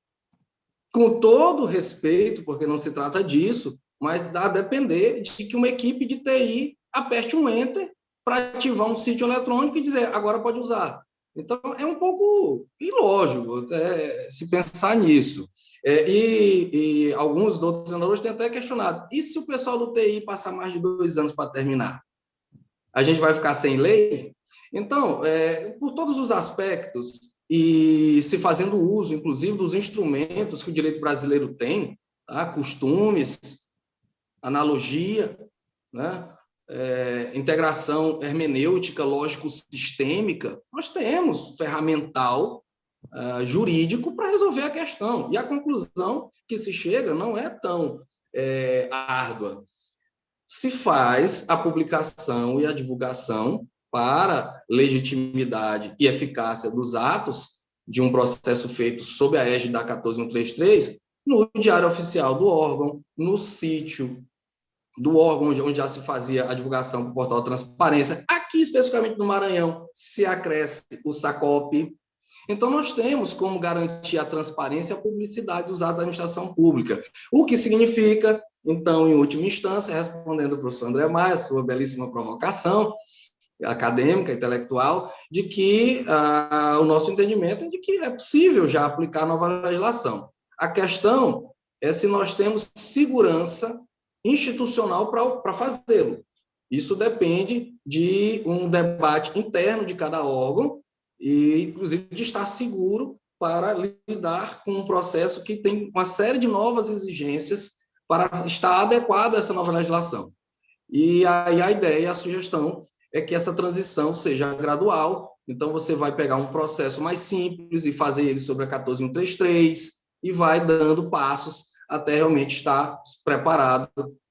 com todo respeito, porque não se trata disso, mas a depender de que uma equipe de TI aperte um enter para ativar um sítio eletrônico e dizer, agora pode usar. Então, é um pouco ilógico se pensar nisso. E alguns doutrinadores têm até questionado, e se o pessoal do TI passar mais de 2 anos para terminar? A gente vai ficar sem lei? Então, por todos os aspectos, e se fazendo uso, inclusive, dos instrumentos que o direito brasileiro tem, tá? Costumes, analogia, né? Integração hermenêutica, lógico-sistêmica, nós temos ferramental jurídico para resolver a questão. E a conclusão que se chega não é tão árdua. Se faz a publicação e a divulgação para legitimidade e eficácia dos atos de um processo feito sob a égide da 14133 no Diário Oficial do órgão, no sítio do órgão onde já se fazia a divulgação para o portal Transparência. Aqui, especificamente no Maranhão, se acresce o SACOP. Então, nós temos como garantir a transparência e a publicidade dos atos da administração pública, o que significa, então, em última instância, respondendo ao professor André Maia, sua belíssima provocação acadêmica, intelectual, de que o nosso entendimento é de que é possível já aplicar a nova legislação. A questão é se nós temos segurança institucional para fazê-lo. Isso depende de um debate interno de cada órgão e, inclusive, de estar seguro para lidar com um processo que tem uma série de novas exigências para estar adequado a essa nova legislação. E aí a ideia, a sugestão é que essa transição seja gradual. Então, você vai pegar um processo mais simples e fazer ele sobre a 14133 e vai dando passos até realmente estar preparado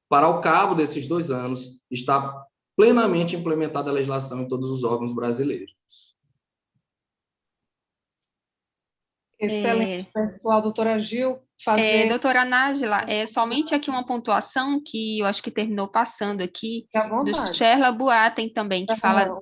para, ao cabo desses 2 anos, estar plenamente implementada a legislação em todos os órgãos brasileiros. Excelente, pessoal. Doutora Gil, doutora Nájila, somente aqui uma pontuação que eu acho que terminou passando aqui, do Sherla Buatem também, que fala...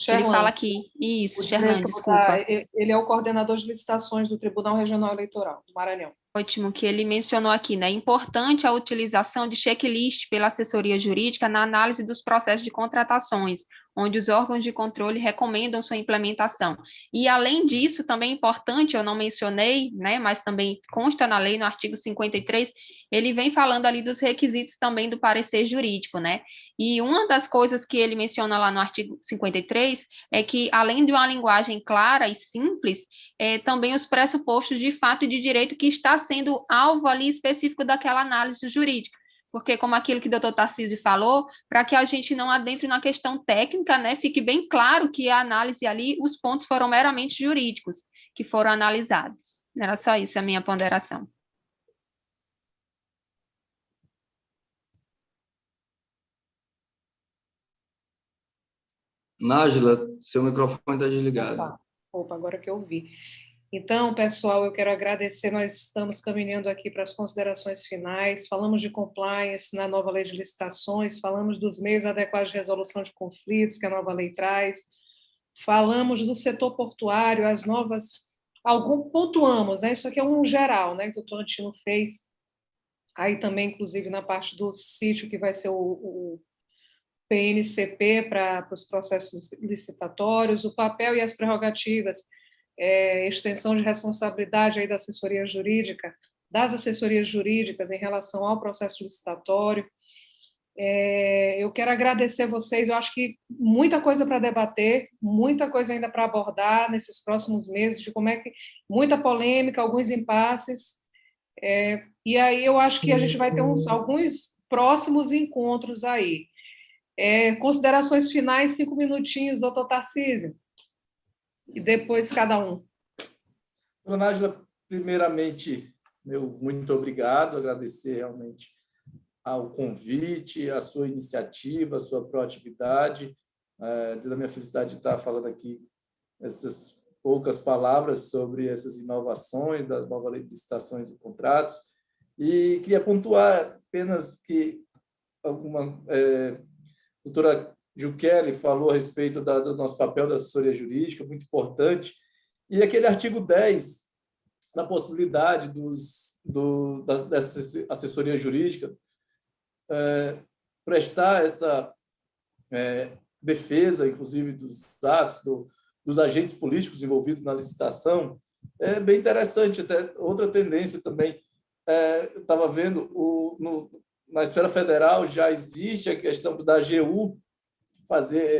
Ele fala aqui, isso, Sherlan, desculpa. Ele é o coordenador de licitações do Tribunal Regional Eleitoral do Maranhão. Ótimo, que ele mencionou aqui, né? É importante a utilização de checklist pela assessoria jurídica na análise dos processos de contratações, onde os órgãos de controle recomendam sua implementação. E, além disso, também é importante, eu não mencionei, né, mas também consta na lei, no artigo 53, ele vem falando ali dos requisitos também do parecer jurídico, né? E uma das coisas que ele menciona lá no artigo 53 é que, além de uma linguagem clara e simples, também os pressupostos de fato e de direito que está sendo alvo ali específico daquela análise jurídica. Porque, como aquilo que o doutor Tarcísio falou, para que a gente não adentre na questão técnica, né, fique bem claro que a análise ali, os pontos foram meramente jurídicos que foram analisados. Era só isso a minha ponderação. Nájila, seu microfone está desligado. Opa, agora que eu vi. Então, pessoal, eu quero agradecer, nós estamos caminhando aqui para as considerações finais, falamos de compliance na nova lei de licitações, falamos dos meios adequados de resolução de conflitos que a nova lei traz, falamos do setor portuário, as novas... pontuamos, né? Isso aqui é um geral, né, que o doutor Antino fez, aí também, inclusive, na parte do sítio, que vai ser o PNCP para os processos licitatórios, o papel e as prerrogativas, extensão de responsabilidade aí da assessoria jurídica, das assessorias jurídicas em relação ao processo licitatório. Eu quero agradecer vocês, eu acho que muita coisa para debater, muita coisa ainda para abordar nesses próximos meses, de como é que... muita polêmica, alguns impasses, e aí eu acho que a gente vai ter alguns próximos encontros aí. Considerações finais, 5 minutinhos, doutor Tarcísio. E depois cada um. Dona Nájila, primeiramente, meu muito obrigado, agradecer realmente ao convite, à sua iniciativa, à sua proatividade. Diz a minha felicidade de estar falando aqui essas poucas palavras sobre essas inovações, das novas licitações e contratos. E queria pontuar apenas que a doutora Gil Kelly falou a respeito do nosso papel da assessoria jurídica, muito importante, e aquele artigo 10, da possibilidade dessa assessoria jurídica prestar essa defesa, inclusive, dos atos, dos agentes políticos envolvidos na licitação, é bem interessante. Até outra tendência também, eu estava vendo, na esfera federal já existe a questão da AGU,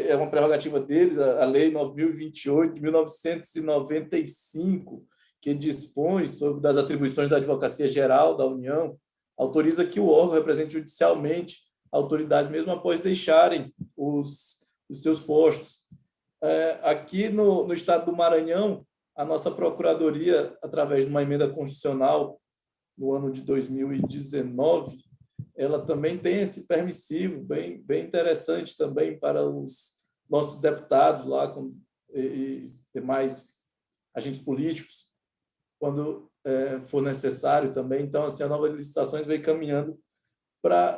é uma prerrogativa deles, a Lei 9.028, de 1995, que dispõe sobre das atribuições da Advocacia Geral da União, autoriza que o órgão represente judicialmente autoridades, mesmo após deixarem os seus postos. Aqui no estado do Maranhão, a nossa Procuradoria, através de uma emenda constitucional no ano de 2019, ela também tem esse permissivo, bem interessante também para os nossos deputados lá e demais agentes políticos, quando for necessário também. Então, assim, a nova licitações vem caminhando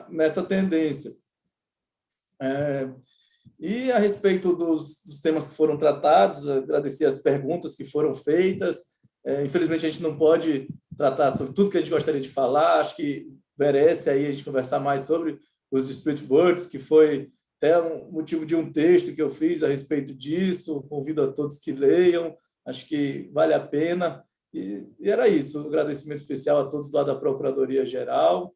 nessa tendência. E a respeito dos temas que foram tratados, agradecer as perguntas que foram feitas. Infelizmente, a gente não pode tratar sobre tudo que a gente gostaria de falar. Acho que merece aí a gente conversar mais sobre os dispute boards, que foi até um motivo de um texto que eu fiz a respeito disso. Convido a todos que leiam. Acho que vale a pena. E era isso. Um agradecimento especial a todos lá da Procuradoria-Geral.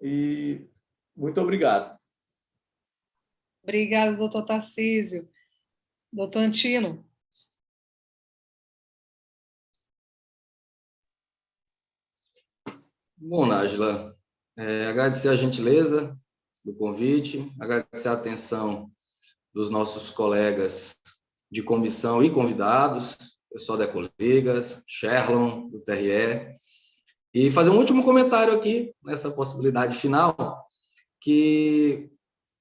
E muito obrigado. Obrigada, doutor Tarcísio. Doutor Antino. Bom, Nájila, agradecer a gentileza do convite, agradecer a atenção dos nossos colegas de comissão e convidados, pessoal da Ecoligas, Sherlon, do TRE, e fazer um último comentário aqui, nessa possibilidade final, que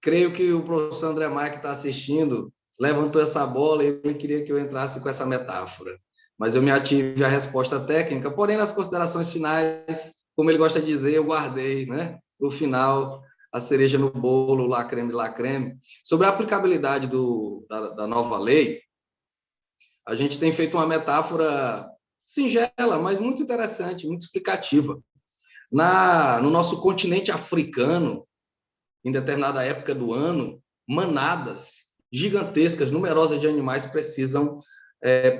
creio que o professor André Maia, que está assistindo, levantou essa bola e ele queria que eu entrasse com essa metáfora. Mas eu me ative à resposta técnica, porém, nas considerações finais, como ele gosta de dizer, eu guardei, né, no final, a cereja no bolo, la creme. Sobre a aplicabilidade da nova lei, a gente tem feito uma metáfora singela, mas muito interessante, muito explicativa. No nosso continente africano, em determinada época do ano, manadas gigantescas, numerosas de animais precisam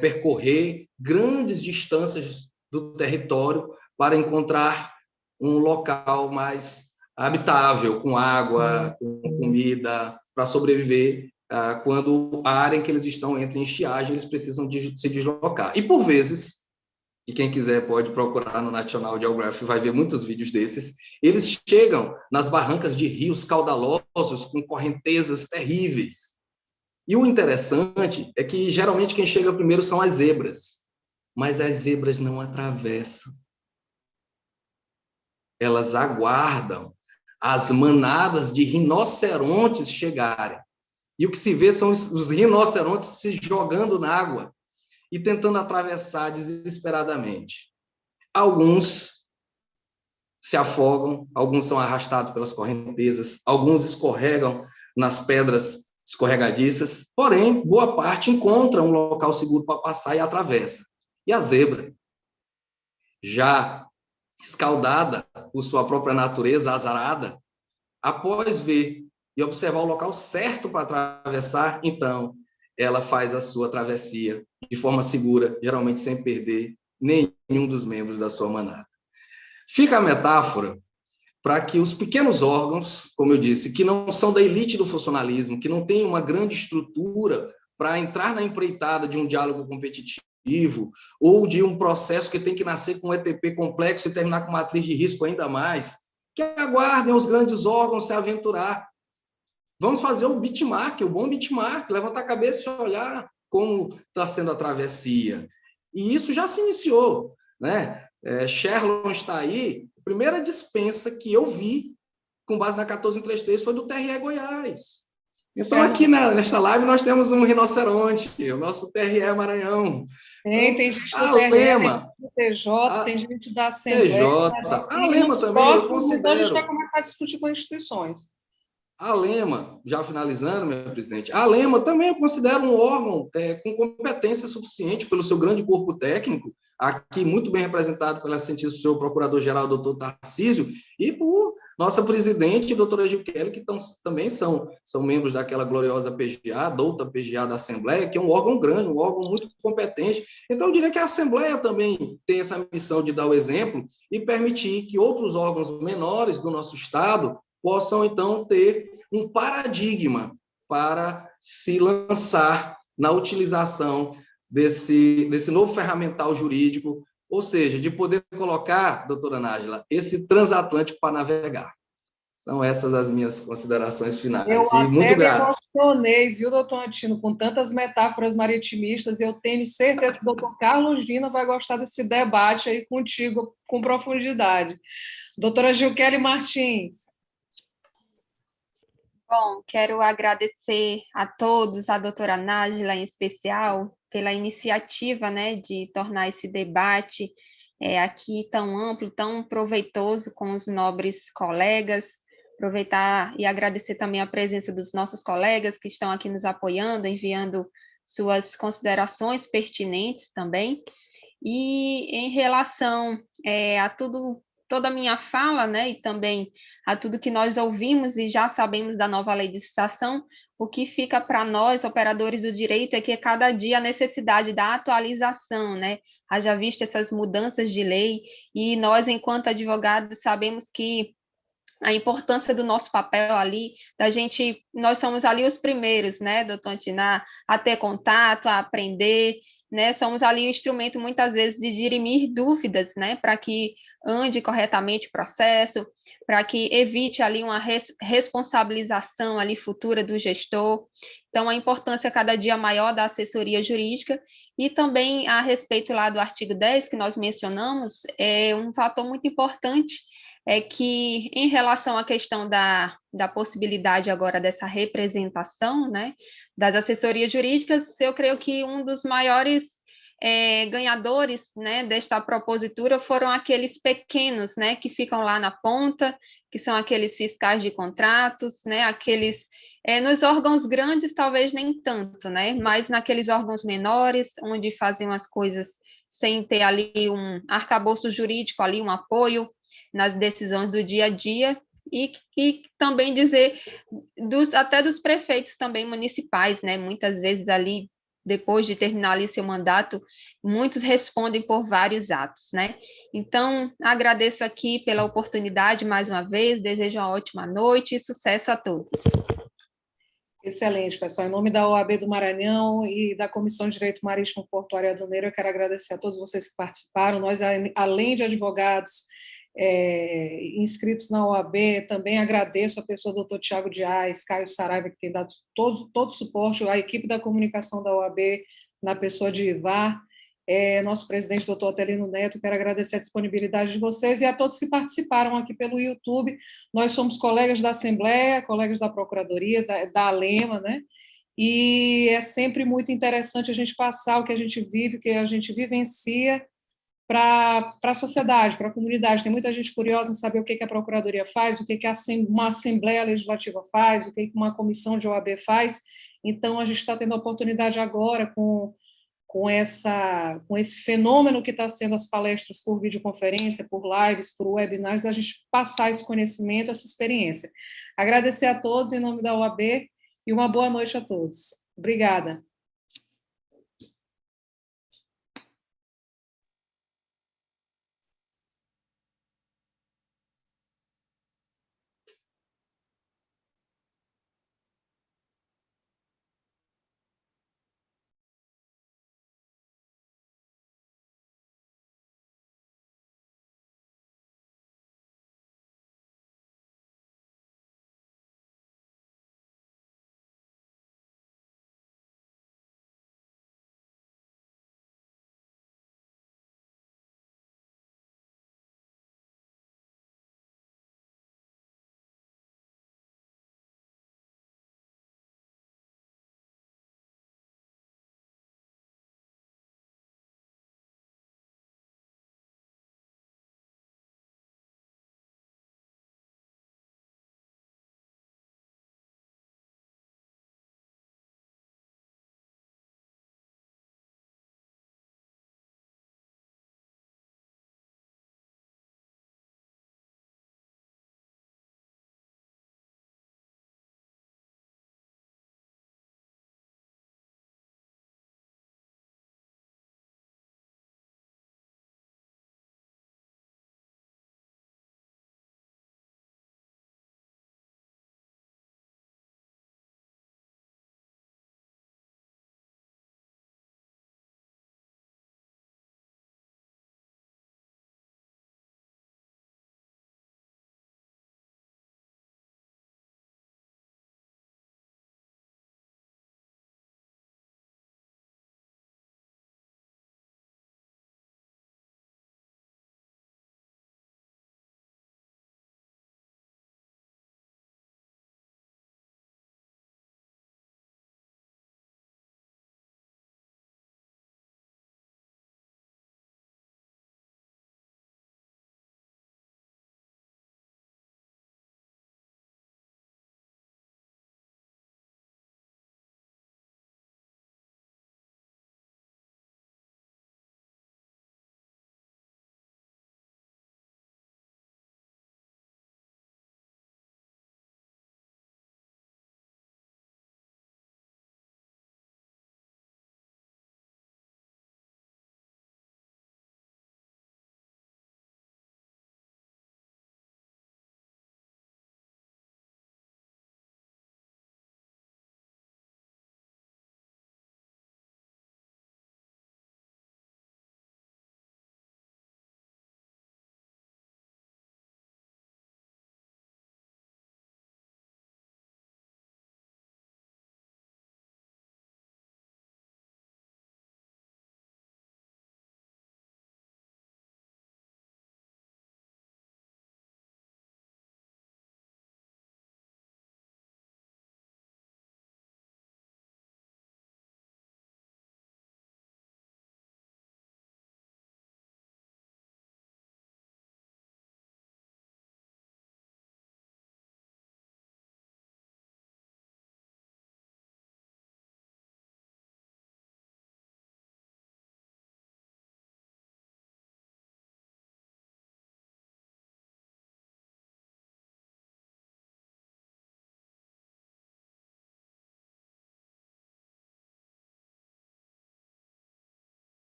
percorrer grandes distâncias do território para encontrar um local mais habitável, com água, com comida, para sobreviver quando a área em que eles estão entra em estiagem, eles precisam se deslocar. E, por vezes, e quem quiser pode procurar no National Geographic, vai ver muitos vídeos desses, eles chegam nas barrancas de rios caudalosos, com correntezas terríveis. E o interessante é que, geralmente, quem chega primeiro são as zebras, mas as zebras não atravessam. Elas aguardam as manadas de rinocerontes chegarem. E o que se vê são os rinocerontes se jogando na água e tentando atravessar desesperadamente. Alguns se afogam, alguns são arrastados pelas correntezas, alguns escorregam nas pedras escorregadiças, porém, boa parte encontra um local seguro para passar e atravessa. E a zebra, já escaldada por sua própria natureza, azarada, após ver e observar o local certo para atravessar, então, ela faz a sua travessia de forma segura, geralmente sem perder nenhum dos membros da sua manada. Fica a metáfora para que os pequenos órgãos, como eu disse, que não são da elite do funcionalismo, que não têm uma grande estrutura para entrar na empreitada de um diálogo competitivo ou de um processo que tem que nascer com um ETP complexo e terminar com matriz de risco ainda mais, que aguardem os grandes órgãos se aventurar. Vamos fazer o benchmark, o bom benchmark, levantar a cabeça e olhar como está sendo a travessia. E isso já se iniciou, né? Sherlon está aí, a primeira dispensa que eu vi com base na 14133, foi do TRE Goiás. Então, aqui nesta live, nós temos um rinoceronte, o nosso TRE Maranhão. Tem gente do A TRE, Lema, tem gente do TJ, tem gente da Assembleia. TJ, a Lema também, eu considero. Então, a gente vai começar a discutir com instituições. A Lema, já finalizando, meu presidente, a Lema também eu considero um órgão com competência suficiente pelo seu grande corpo técnico, aqui muito bem representado pela cientista do senhor procurador-geral, doutor Tarcísio, e por nossa presidente, doutora Gil Kelly, que também são membros daquela gloriosa PGA, douta PGA da Assembleia, que é um órgão grande, um órgão muito competente. Então, eu diria que a Assembleia também tem essa missão de dar o exemplo e permitir que outros órgãos menores do nosso Estado possam, então, ter um paradigma para se lançar na utilização desse novo ferramental jurídico, ou seja, de poder colocar, doutora Nájila, esse transatlântico para navegar. São essas as minhas considerações finais. Eu e muito grato. me emocionei, viu, doutor Antino, com tantas metáforas maritimistas, eu tenho certeza que o doutor Carlos Gina vai gostar desse debate aí contigo, com profundidade. Doutora Gilquele Martins. Bom, quero agradecer a todos, a doutora Nájila em especial, pela iniciativa, né, de tornar esse debate aqui tão amplo, tão proveitoso com os nobres colegas. Aproveitar e agradecer também a presença dos nossos colegas que estão aqui nos apoiando, enviando suas considerações pertinentes também. E em relação a toda a minha fala, né, e também a tudo que nós ouvimos e já sabemos da nova lei de licitação, o que fica para nós, operadores do direito, é que cada dia a necessidade da atualização, né, haja visto essas mudanças de lei, e nós, enquanto advogados, sabemos que a importância do nosso papel ali, nós somos ali os primeiros, né, doutor Antiná, a ter contato, a aprender, né, somos ali o instrumento, muitas vezes, de dirimir dúvidas, né, para que ande corretamente o processo, para que evite ali uma responsabilização ali futura do gestor. Então, a importância cada dia maior da assessoria jurídica, e também a respeito lá do artigo 10, que nós mencionamos, é um fator muito importante, é que, em relação à questão da possibilidade agora dessa representação, né, das assessorias jurídicas, eu creio que um dos maiores ganhadores, né, desta propositura foram aqueles pequenos, né, que ficam lá na ponta, que são aqueles fiscais de contratos, né, aqueles nos órgãos grandes talvez nem tanto, né, mas naqueles órgãos menores, onde faziam as coisas sem ter ali um arcabouço jurídico, ali um apoio nas decisões do dia a dia, e também dizer até dos prefeitos também municipais, né, muitas vezes ali, depois de terminar ali seu mandato, muitos respondem por vários atos, né? Então, agradeço aqui pela oportunidade mais uma vez, desejo uma ótima noite e sucesso a todos. Excelente, pessoal. Em nome da OAB do Maranhão e da Comissão de Direito Marítimo Portuário e Aduaneiro, eu quero agradecer a todos vocês que participaram. Nós, além de advogados inscritos na OAB, também agradeço a pessoa do doutor Tiago Dias, Caio Saraiva, que tem dado todo o suporte, a equipe da comunicação da OAB, na pessoa de Ivar, nosso presidente, doutor Otelino Neto. Quero agradecer a disponibilidade de vocês e a todos que participaram aqui pelo YouTube. Nós somos colegas da Assembleia, colegas da Procuradoria, da Alema, né? E é sempre muito interessante a gente passar o que a gente vive, o que a gente vivencia, para a sociedade, para a comunidade. Tem muita gente curiosa em saber o que a Procuradoria faz, o que uma Assembleia Legislativa faz, o que uma comissão de OAB faz. Então, a gente está tendo a oportunidade agora, com esse fenômeno que está sendo as palestras por videoconferência, por lives, por webinars, da gente passar esse conhecimento, essa experiência. Agradecer a todos em nome da OAB e uma boa noite a todos. Obrigada.